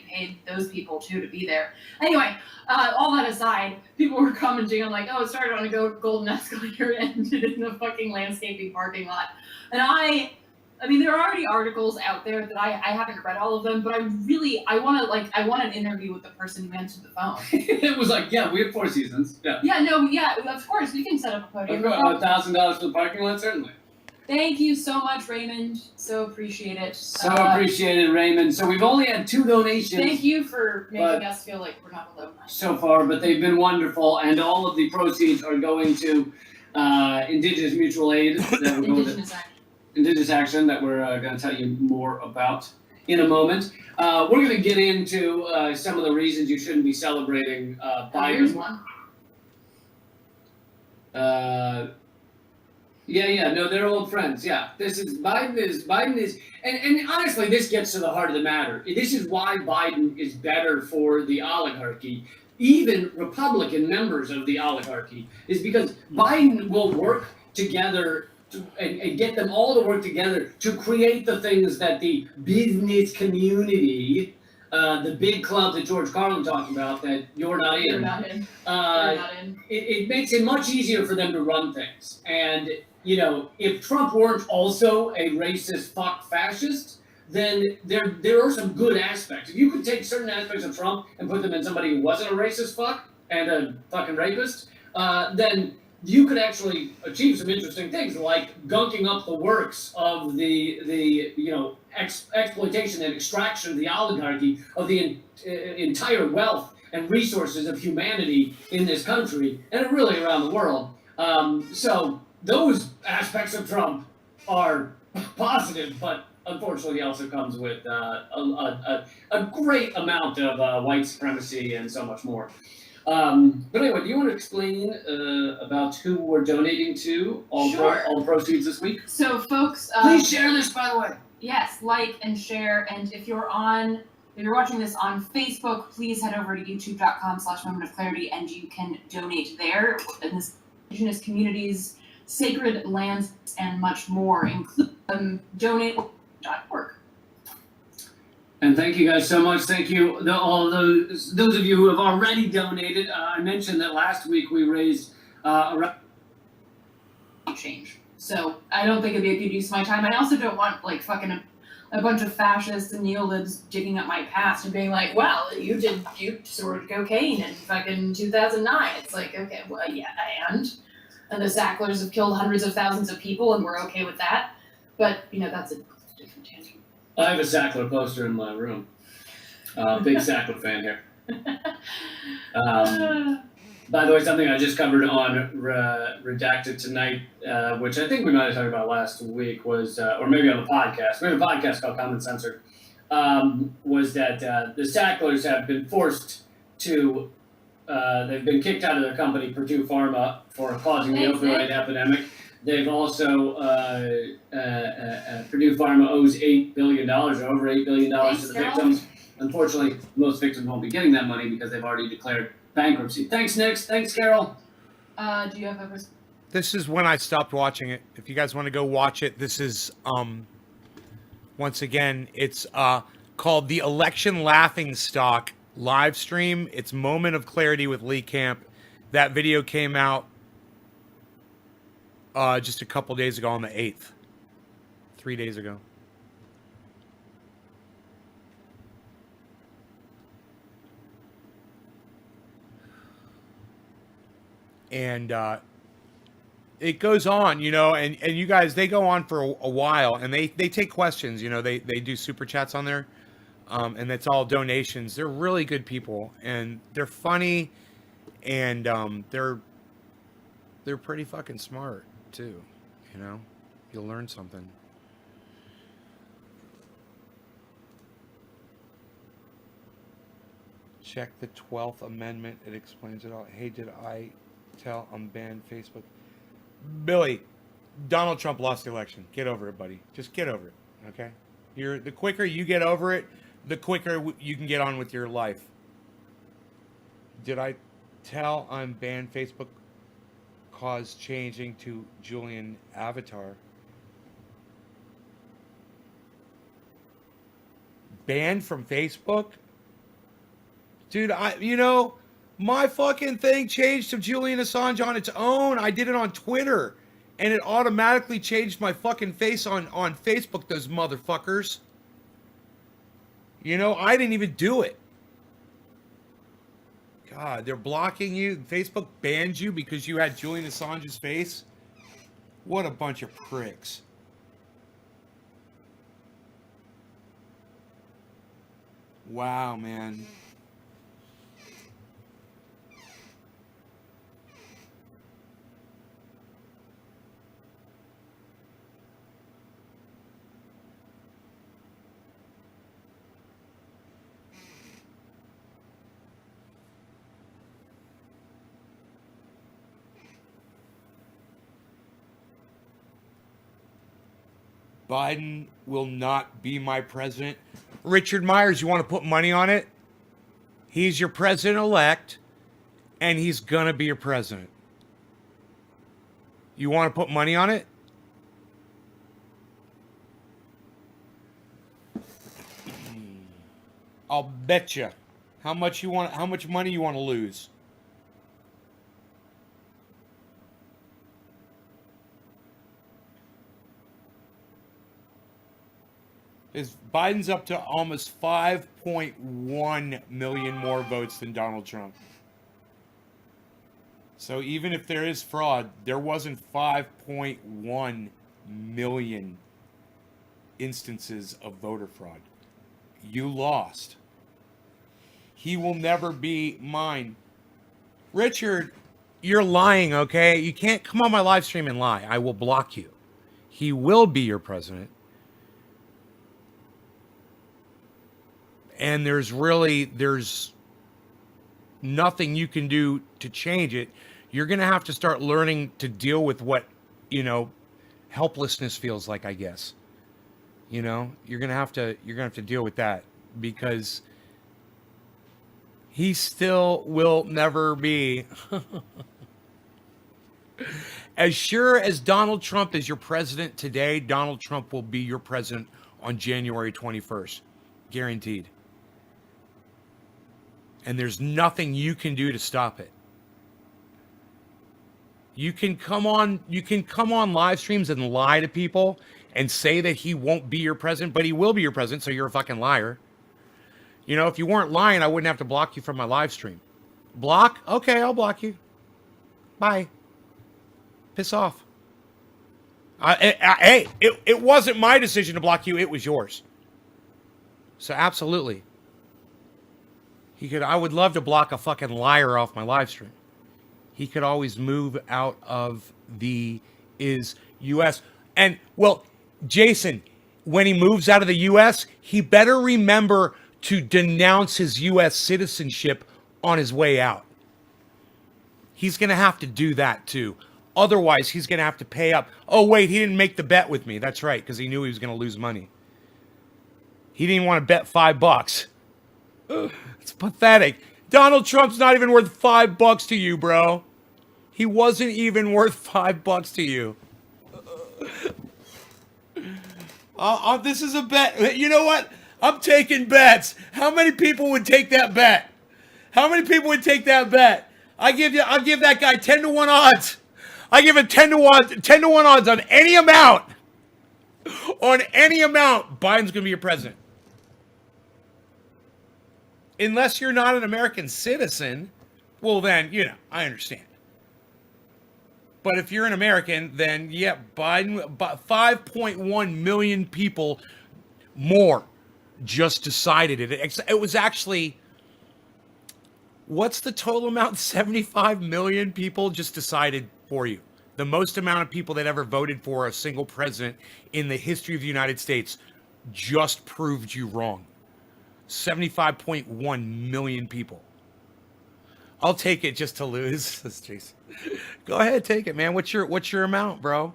paid those people too to be there. Anyway, all that aside, people were commenting on like, oh, it started on a golden escalator and ended in a fucking landscaping parking lot, and I mean, there are already articles out there that I haven't read all of them, but I want an interview with the person who answered the phone. It was like, yeah, we have 4 seasons. Yeah. Yeah, of course, we can set up a podium. $1,000 for the parking lot, certainly. Thank you so much, Raymond. So appreciate it. So appreciated, Raymond. So we've only had 2 donations. Thank you for making us feel like we're not alone. So far, but they've been wonderful, and all of the proceeds are going to Indigenous Mutual Aid. That we're Indigenous Action that we're going to tell you more about in a moment. We're going to get into some of the reasons you shouldn't be celebrating Biden. Here's one. No, they're old friends. Yeah, Biden is, and honestly, this gets to the heart of the matter. This is why Biden is better for the oligarchy. Even Republican members of the oligarchy is because Biden will work together and get them all to work together to create the things that the business community, the big club that George Carlin talked about that you're not in. You're not in. It makes it much easier for them to run things. And, you know, if Trump weren't also a racist fuck fascist, then there are some good aspects. If you could take certain aspects of Trump and put them in somebody who wasn't a racist fuck and a fucking rapist, then you could actually achieve some interesting things, like gunking up the works of the exploitation and extraction of the oligarchy of the entire wealth and resources of humanity in this country and really around the world. So those aspects of Trump are positive, but unfortunately also comes with a great amount of white supremacy and so much more. But anyway, do you want to explain about who we're donating to all the proceeds this week? So, folks, please share this, by the way. Yes, like and share, and if you're watching this on Facebook, please head over to youtube.com/momentofclarity, and you can donate there. In this Indigenous communities, sacred lands, and much more, including donate.org. And thank you guys so much. Thank you, all those of you who have already donated. I mentioned that last week we raised around change. So I don't think it'd be a good use of my time. I also don't want like fucking a bunch of fascists and neolibs digging up my past and being like, well, you snorted cocaine in fucking 2009. It's like, okay, well, yeah, and the Sacklers have killed hundreds of thousands of people, and we're okay with that. But that's a different tangent. I have a Sackler poster in my room. Big Sackler fan here. By the way, something I just covered on Redacted Tonight, which I think we might have talked about last week, was, or maybe on the podcast. We have a podcast called Common Censored, was that the Sacklers have been forced to, they've been kicked out of their company, Purdue Pharma, for causing the opioid epidemic. They've also, Purdue Pharma owes $8 billion, or over $8 billion to the victims. Unfortunately, most victims won't be getting that money because they've already declared bankruptcy. Thanks, Nix. Thanks, Carol. Do you have a... This is when I stopped watching it. If you guys want to go watch it, this is, once again, it's called the Election Laughing Stock live stream. It's Moment of Clarity with Lee Camp. That video came out just a couple days ago on the 8th. 3 days ago. And it goes on, and you guys, they go on for a while, and they take questions, they do super chats on there, and it's all donations. They're really good people, and they're funny, and they're pretty fucking smart too, you'll learn something. Check the 12th Amendment. It explains it all. Hey, did I tell unbanned Facebook? Billy, Donald Trump lost the election. Get over it, buddy. Just get over it, okay? The quicker you get over it, the quicker you can get on with your life. Did I tell unbanned Facebook cause changing to Julian avatar? Banned from Facebook? Dude, my fucking thing changed to Julian Assange on its own. I did it on Twitter. and it automatically changed my fucking face on Facebook, those motherfuckers. You know, I didn't even do it. God, they're blocking you. Facebook banned you because you had Julian Assange's face. What a bunch of pricks. Wow, man. Biden will not be my president. Richard Myers, you want to put money on it? He's your president-elect, and he's going to be your president. You want to put money on it? I'll bet you. How much money you want to lose? Biden's up to almost 5.1 million more votes than Donald Trump. So even if there is fraud, there wasn't 5.1 million instances of voter fraud. You lost. He will never be mine. Richard, you're lying, okay? You can't come on my live stream and lie. I will block you. He will be your president. And there's nothing you can do to change it. You're going to have to start learning to deal with what, helplessness feels like, I guess. You're going to have to deal with that, because he still will never be. As sure as Donald Trump is your president today, Donald Trump will be your president on January 21st. Guaranteed. And there's nothing you can do to stop it. You can come on live streams and lie to people and say that he won't be your president, but he will be your president, so you're a fucking liar. If you weren't lying, I wouldn't have to block you from my live stream. Block? Okay, I'll block you. Bye. Piss off. Hey, it wasn't my decision to block you, it was yours. So absolutely. I would love to block a fucking liar off my live stream. He could always move out of the U.S. And, well, Jason, when he moves out of the U.S., he better remember to denounce his U.S. citizenship on his way out. He's going to have to do that, too. Otherwise, he's going to have to pay up. Oh, wait, he didn't make the bet with me. That's right, because he knew he was going to lose money. He didn't want to bet $5. It's pathetic. Donald Trump's not even worth $5 to you, bro. He wasn't even worth $5 to you. This is a bet. You know what? I'm taking bets. How many people would take that bet? How many people would take that bet? I'll give that guy 10-1 odds. I give it 10-1 odds on any amount. On any amount, Biden's gonna be your president. Unless you're not an American citizen, well then, I understand. But if you're an American, then yeah, Biden, 5.1 million people more just decided it. It was actually, what's the total amount? 75 million people just decided for you. The most amount of people that ever voted for a single president in the history of the United States just proved you wrong. 75.1 million people. I'll take it just to lose. Jason. Go ahead, take it, man. What's your amount, bro?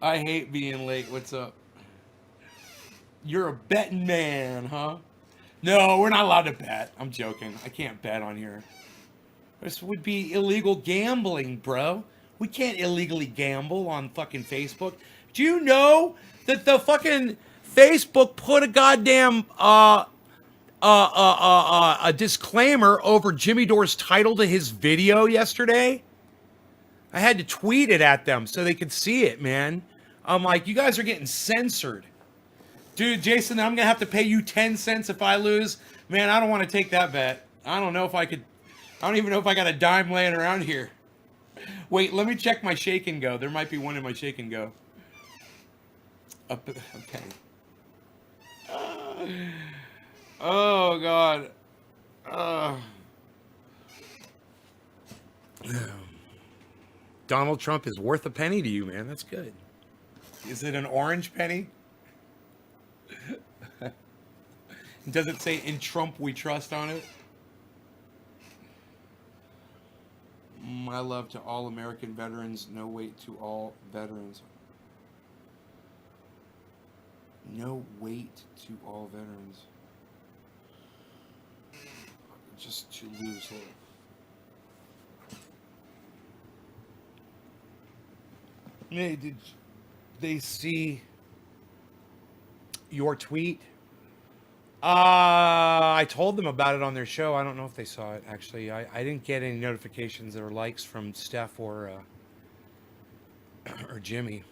I hate being late. What's up? You're a betting man, huh? No, we're not allowed to bet. I'm joking. I can't bet on here. This would be illegal gambling, bro. We can't illegally gamble on fucking Facebook. Do you know that the fucking Facebook put a goddamn a disclaimer over Jimmy Dore's title to his video yesterday? I had to tweet it at them so they could see it, man. I'm like, you guys are getting censored. Dude, Jason, I'm going to have to pay you 10 cents if I lose. Man, I don't want to take that bet. I don't know if I could. I don't even know if I got a dime laying around here. Wait, let me check my shake and go. There might be one in my shake and go. Okay. Oh, God. Donald Trump is worth a penny to you, man. That's good. Is it an orange penny? Does it say "In Trump We Trust" on it? My love to all American veterans. No weight to all veterans. No weight to all veterans. Just to lose hope. Hey, did they see your tweet? I told them about it on their show. I don't know if they saw it, actually. I didn't get any notifications or likes from Steph or Jimmy.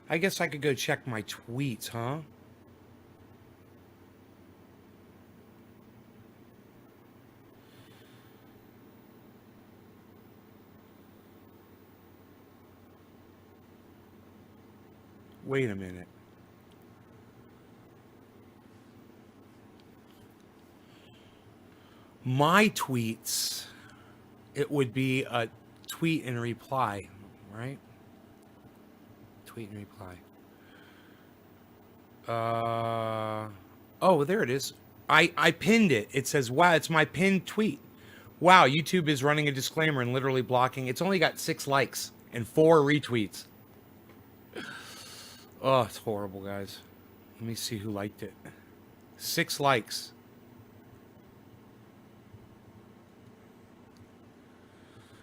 I guess I could go check my tweets, huh? Wait a minute. My tweets, it would be a tweet and reply, right? Tweet and reply. Oh, there it is. I pinned it. It says, wow, it's my pinned tweet. Wow, YouTube is running a disclaimer and literally blocking. It's only got 6 likes and 4 retweets. Oh, it's horrible, guys. Let me see who liked it. 6 likes.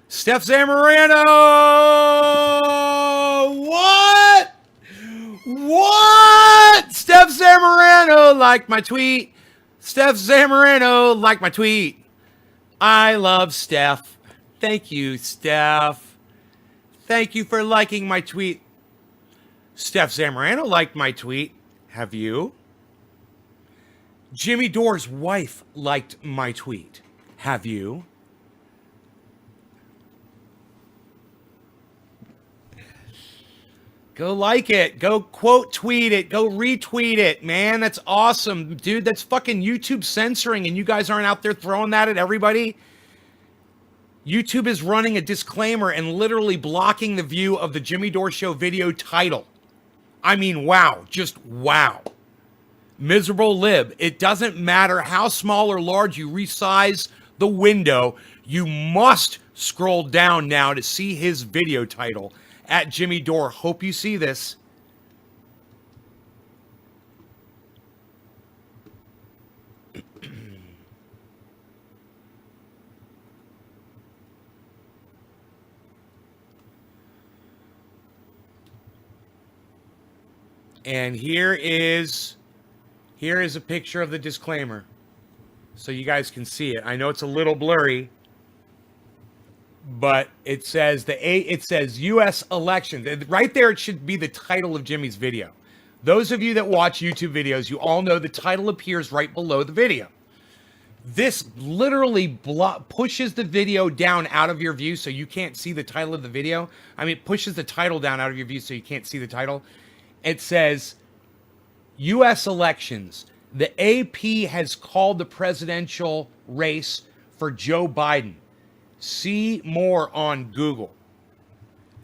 Steph Zamorano! What? What? Steph Zamorano liked my tweet. Steph Zamorano liked my tweet. I love Steph. Thank you, Steph. Thank you for liking my tweet. Steph Zamorano liked my tweet. Have you? Jimmy Dore's wife liked my tweet. Have you? Go like it. Go quote tweet it. Go retweet it, man. That's awesome. Dude, that's fucking YouTube censoring and you guys aren't out there throwing that at everybody. YouTube is running a disclaimer and literally blocking the view of the Jimmy Dore Show video title. I mean, wow. Just wow. Miserable lib. It doesn't matter how small or large you resize the window. You must scroll down now to see his video title. At Jimmy Dore. Hope you see this. And here is a picture of the disclaimer. So you guys can see it. I know it's a little blurry. But it says U.S. elections. Right there, it should be the title of Jimmy's video. Those of you that watch YouTube videos, you all know the title appears right below the video. This literally pushes the video down out of your view so you can't see the title of the video. I mean, it pushes the title down out of your view so you can't see the title. It says U.S. elections. The AP has called the presidential race for Joe Biden. See more on Google.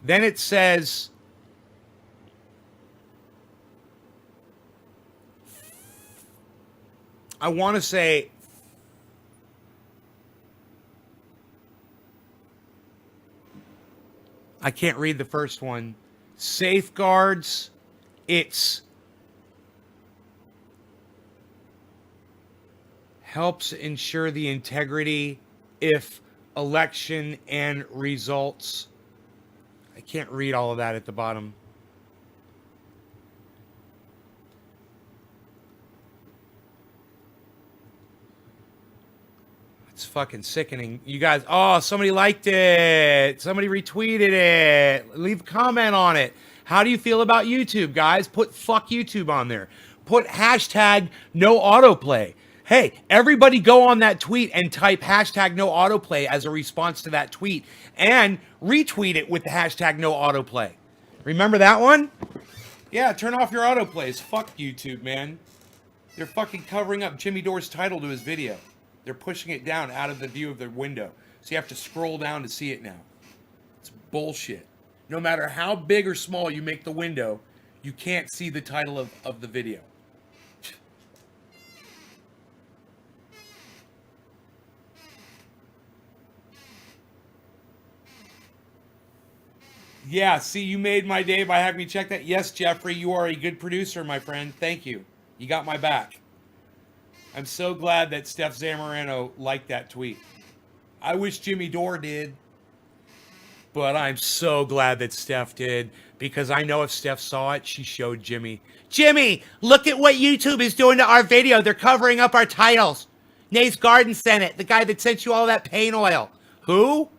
Then it says, I want to say, I can't read the first one. Safeguards. It's helps ensure the integrity if election and results. I can't read all of that at the bottom. It's fucking sickening. You guys, oh, somebody liked it. Somebody retweeted it. Leave a comment on it. How do you feel about YouTube, guys? Put fuck YouTube on there. Put hashtag no autoplay. Hey, everybody go on that tweet and type hashtag no autoplay as a response to that tweet and retweet it with the hashtag no autoplay. Remember that one? Yeah, turn off your autoplays. Fuck YouTube, man. They're fucking covering up Jimmy Dore's title to his video. They're pushing it down out of the view of the window. So you have to scroll down to see it now. It's bullshit. No matter how big or small you make the window, you can't see the title of the video. Yeah, see, you made my day by having me check that. Yes, Jeffrey, you are a good producer, my friend. Thank you. You got my back. I'm so glad that Steph Zamorano liked that tweet. I wish Jimmy Dore did, but I'm so glad that Steph did, because I know if Steph saw it, she showed Jimmy. Jimmy, look at what YouTube is doing to our video. They're covering up our titles. Nate's Garden sent it. The guy that sent you all that paint oil. Who?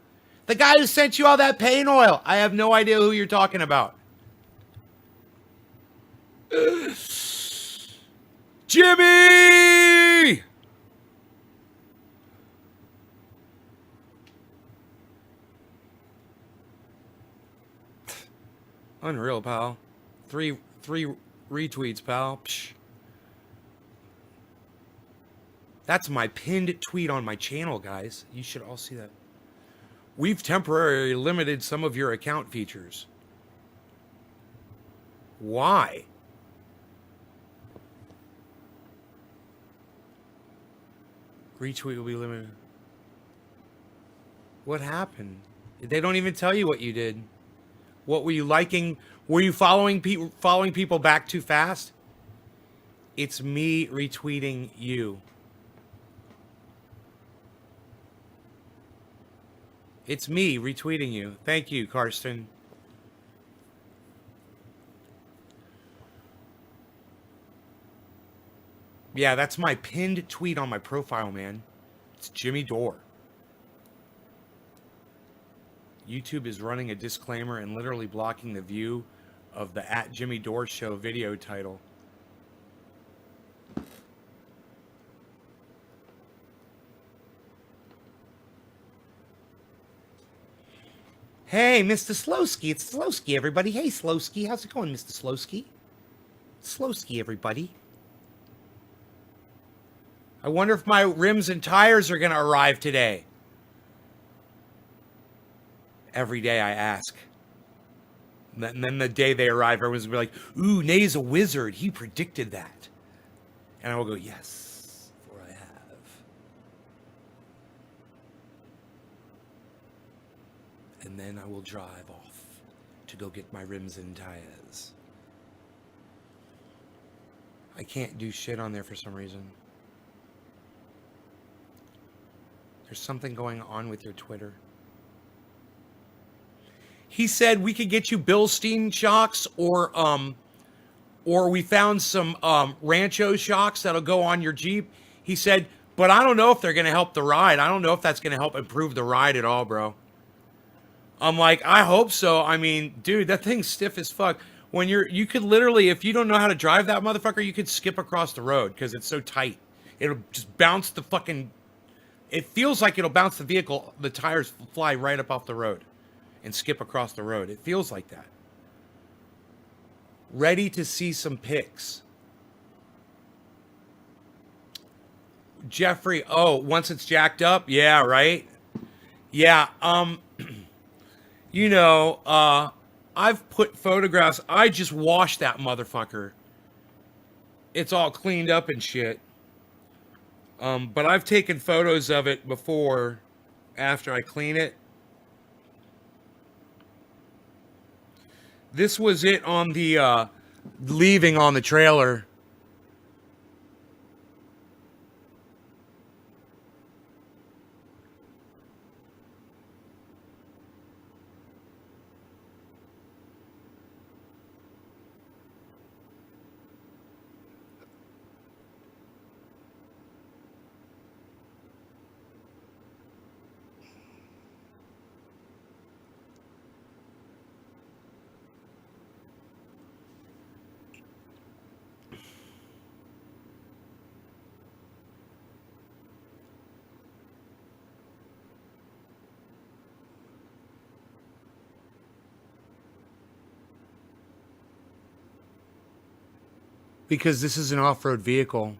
The guy who sent you all that paint oil. I have no idea who you're talking about. Jimmy! Unreal, pal. Three retweets, pal. Psh. That's my pinned tweet on my channel, guys. You should all see that. We've temporarily limited some of your account features. Why? Retweet will be limited. What happened? They don't even tell you what you did. What were you liking? Were you following people back too fast? It's me retweeting you. It's me retweeting you. Thank you, Karsten. Yeah, that's my pinned tweet on my profile, man. It's Jimmy Dore. YouTube is running a disclaimer and literally blocking the view of the @JimmyDoreShow video title. Hey, Mr. Slowski. It's Slowski, everybody. Hey, Slowski. How's it going, Mr. Slowski? Slowski, everybody. I wonder if my rims and tires are going to arrive today. Every day I ask. And then the day they arrive, everyone's going to be like, ooh, Nay's a wizard. He predicted that. And I will go, yes, for I have. And then I will drive off to go get my rims and tires. I can't do shit on there for some reason. There's something going on with your Twitter. He said we could get you Bilstein shocks or we found some Rancho shocks that'll go on your Jeep. He said, but I don't know if they're going to help the ride. I don't know if that's going to help improve the ride at all, bro. I'm like, I hope so. I mean, dude, that thing's stiff as fuck. When you could literally, if you don't know how to drive that motherfucker, you could skip across the road because it's so tight. It'll just bounce the fucking, it feels like it'll bounce the vehicle. The tires fly right up off the road and skip across the road. It feels like that. Ready to see some pics. Jeffrey, oh, once it's jacked up? Yeah, right? Yeah, you know, I've put photographs. I just washed that motherfucker. It's all cleaned up and shit. But I've taken photos of it before, after I clean it. This was it on the leaving on the trailer. Because this is an off-road vehicle.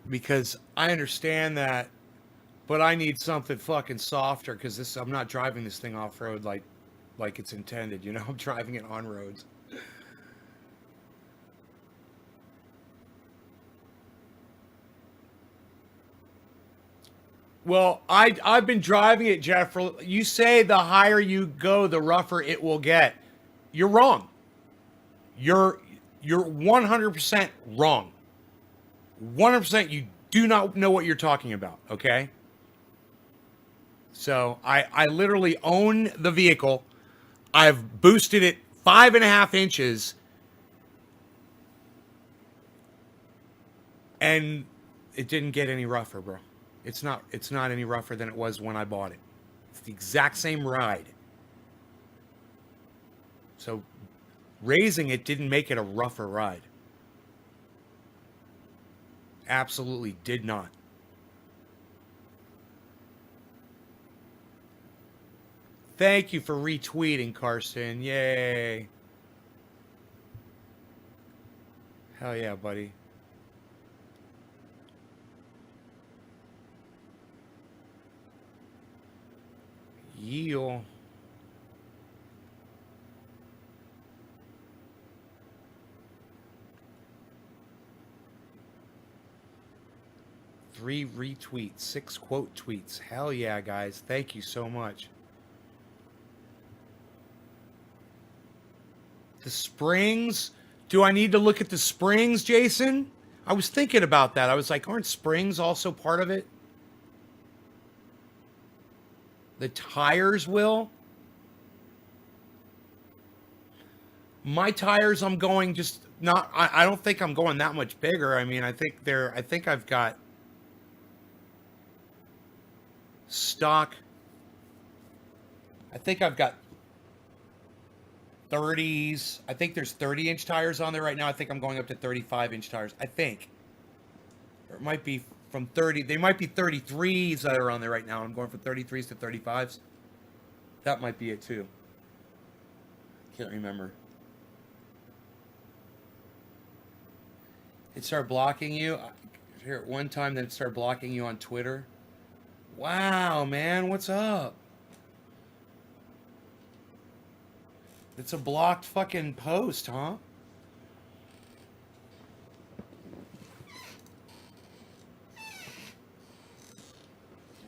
Because I understand that, but I need something fucking softer because this I'm not driving this thing off-road like it's intended, you know? I'm driving it on roads. Well, I've been driving it, Jeff. You say the higher you go, the rougher it will get. You're wrong. You're 100% wrong. 100%. You do not know what you're talking about. Okay. So I literally own the vehicle. I've boosted it 5.5 inches, and it didn't get any rougher, bro. It's not any rougher than it was when I bought it. It's the exact same ride. So raising it didn't make it a rougher ride. Absolutely did not. Thank you for retweeting, Carson. Yay. Hell yeah, buddy. Yeehaw. Three retweets, 6 quote tweets. Hell yeah, guys. Thank you so much. The springs? Do I need to look at the springs, Jason? I was thinking about that. I was like, aren't springs also part of it? The tires will? My tires, I'm going just not, I don't think I'm going that much bigger. I mean, I think I've got stock. I think I've got 30s. I think there's 30-inch tires on there right now. I think I'm going up to 35-inch tires. I think. Or it might be from 30. They might be 33s that are on there right now. I'm going from 33s to 35s. That might be it too. Can't remember. It started blocking you here at one time, then it started blocking you on Twitter. Wow, man, what's up? It's a blocked fucking post, huh?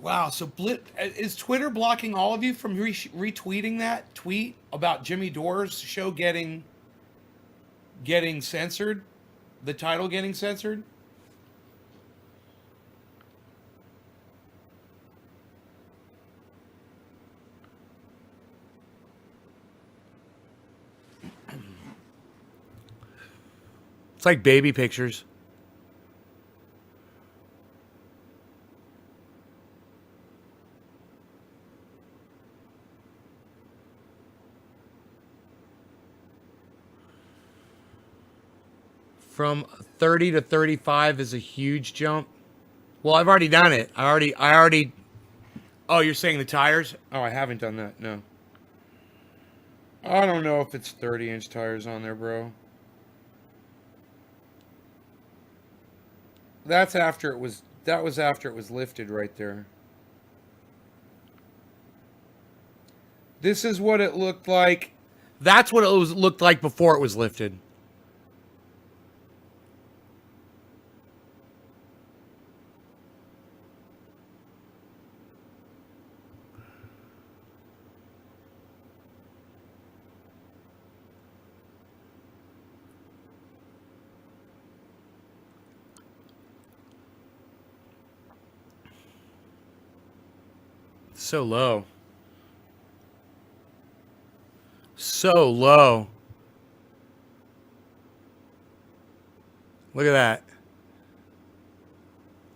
Wow, so is Twitter blocking all of you from retweeting that tweet about Jimmy Dore's show getting censored? The title getting censored? It's like baby pictures. From 30 to 35 is a huge jump. Well, I've already done it. I already. Oh, you're saying the tires? Oh, I haven't done that. No. I don't know if it's 30-inch tires on there, bro. That's after it was. That was after it was lifted right there. This is what it looked like. That's what it looked like before it was lifted. So low. So low. Look at that.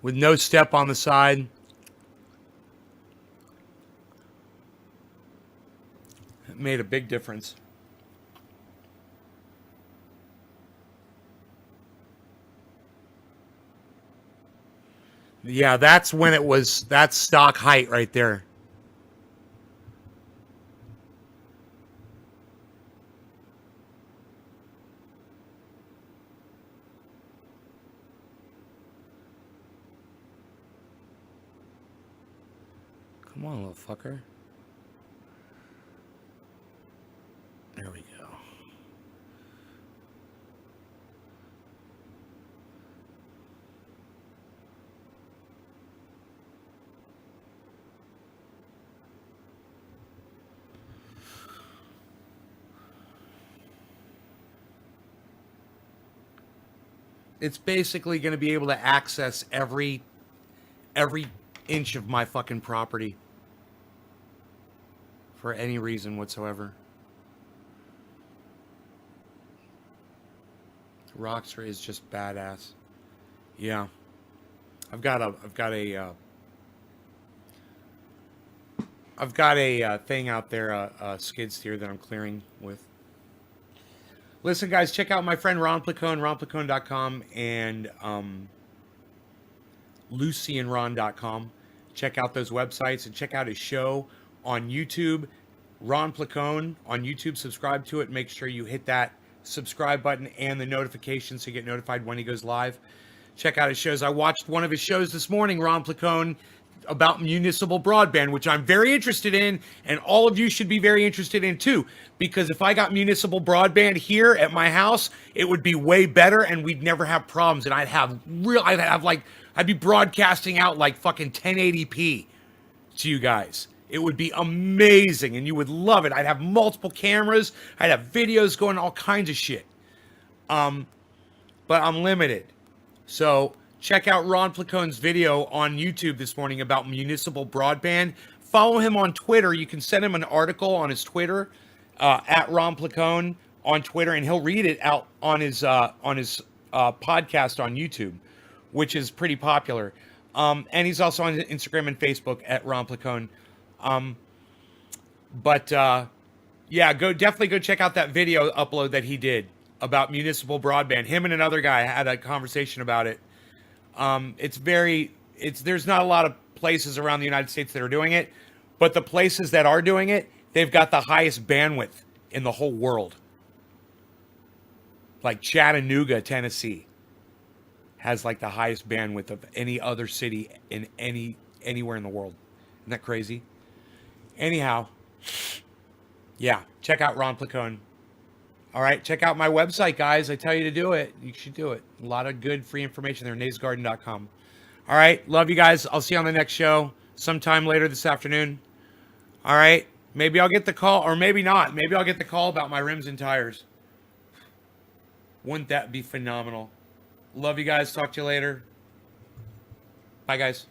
With no step on the side. It made a big difference. Yeah, that's when it was, that's stock height right there. Come on, little fucker. There we go. It's basically going to be able to access every inch of my fucking property for any reason whatsoever. Rockstar is just badass. Yeah, I've got a thing out there, a skid steer that I'm clearing with. Listen, guys, check out my friend Ron Placone, ronplacone.com, and lucyandron.com. Check out those websites and check out his show on YouTube, Ron Placone on YouTube. Subscribe to it. Make sure you hit that subscribe button and the notification so you get notified when he goes live. Check out his shows. I watched one of his shows this morning, Ron Placone, about municipal broadband, which I'm very interested in, and all of you should be very interested in too, because if I got municipal broadband here at my house, it would be way better and we'd never have problems, and I'd be broadcasting out like fucking 1080p to you guys. It would be amazing and you would love it. I'd have multiple cameras, I'd have videos going, all kinds of shit. But I'm limited. So check out Ron Placone's video on YouTube this morning about municipal broadband. Follow him on Twitter. You can send him an article on his Twitter, at Ron Placone on Twitter, and he'll read it out on his podcast on YouTube, which is pretty popular. And he's also on Instagram and Facebook at Ron Placone. Yeah, definitely go check out that video upload that he did about municipal broadband. Him and another guy had a conversation about it. There's not a lot of places around the United States that are doing it, but the places that are doing it, they've got the highest bandwidth in the whole world. Like Chattanooga, Tennessee has like the highest bandwidth of any other city in anywhere in the world. Isn't that crazy? Anyhow, yeah, check out Ron Placone. All right, check out my website, guys. I tell you to do it. You should do it. A lot of good free information there, naysgarden.com. All right, love you guys. I'll see you on the next show sometime later this afternoon. All right, maybe I'll get the call, or maybe not. Maybe I'll get the call about my rims and tires. Wouldn't that be phenomenal? Love you guys. Talk to you later. Bye, guys.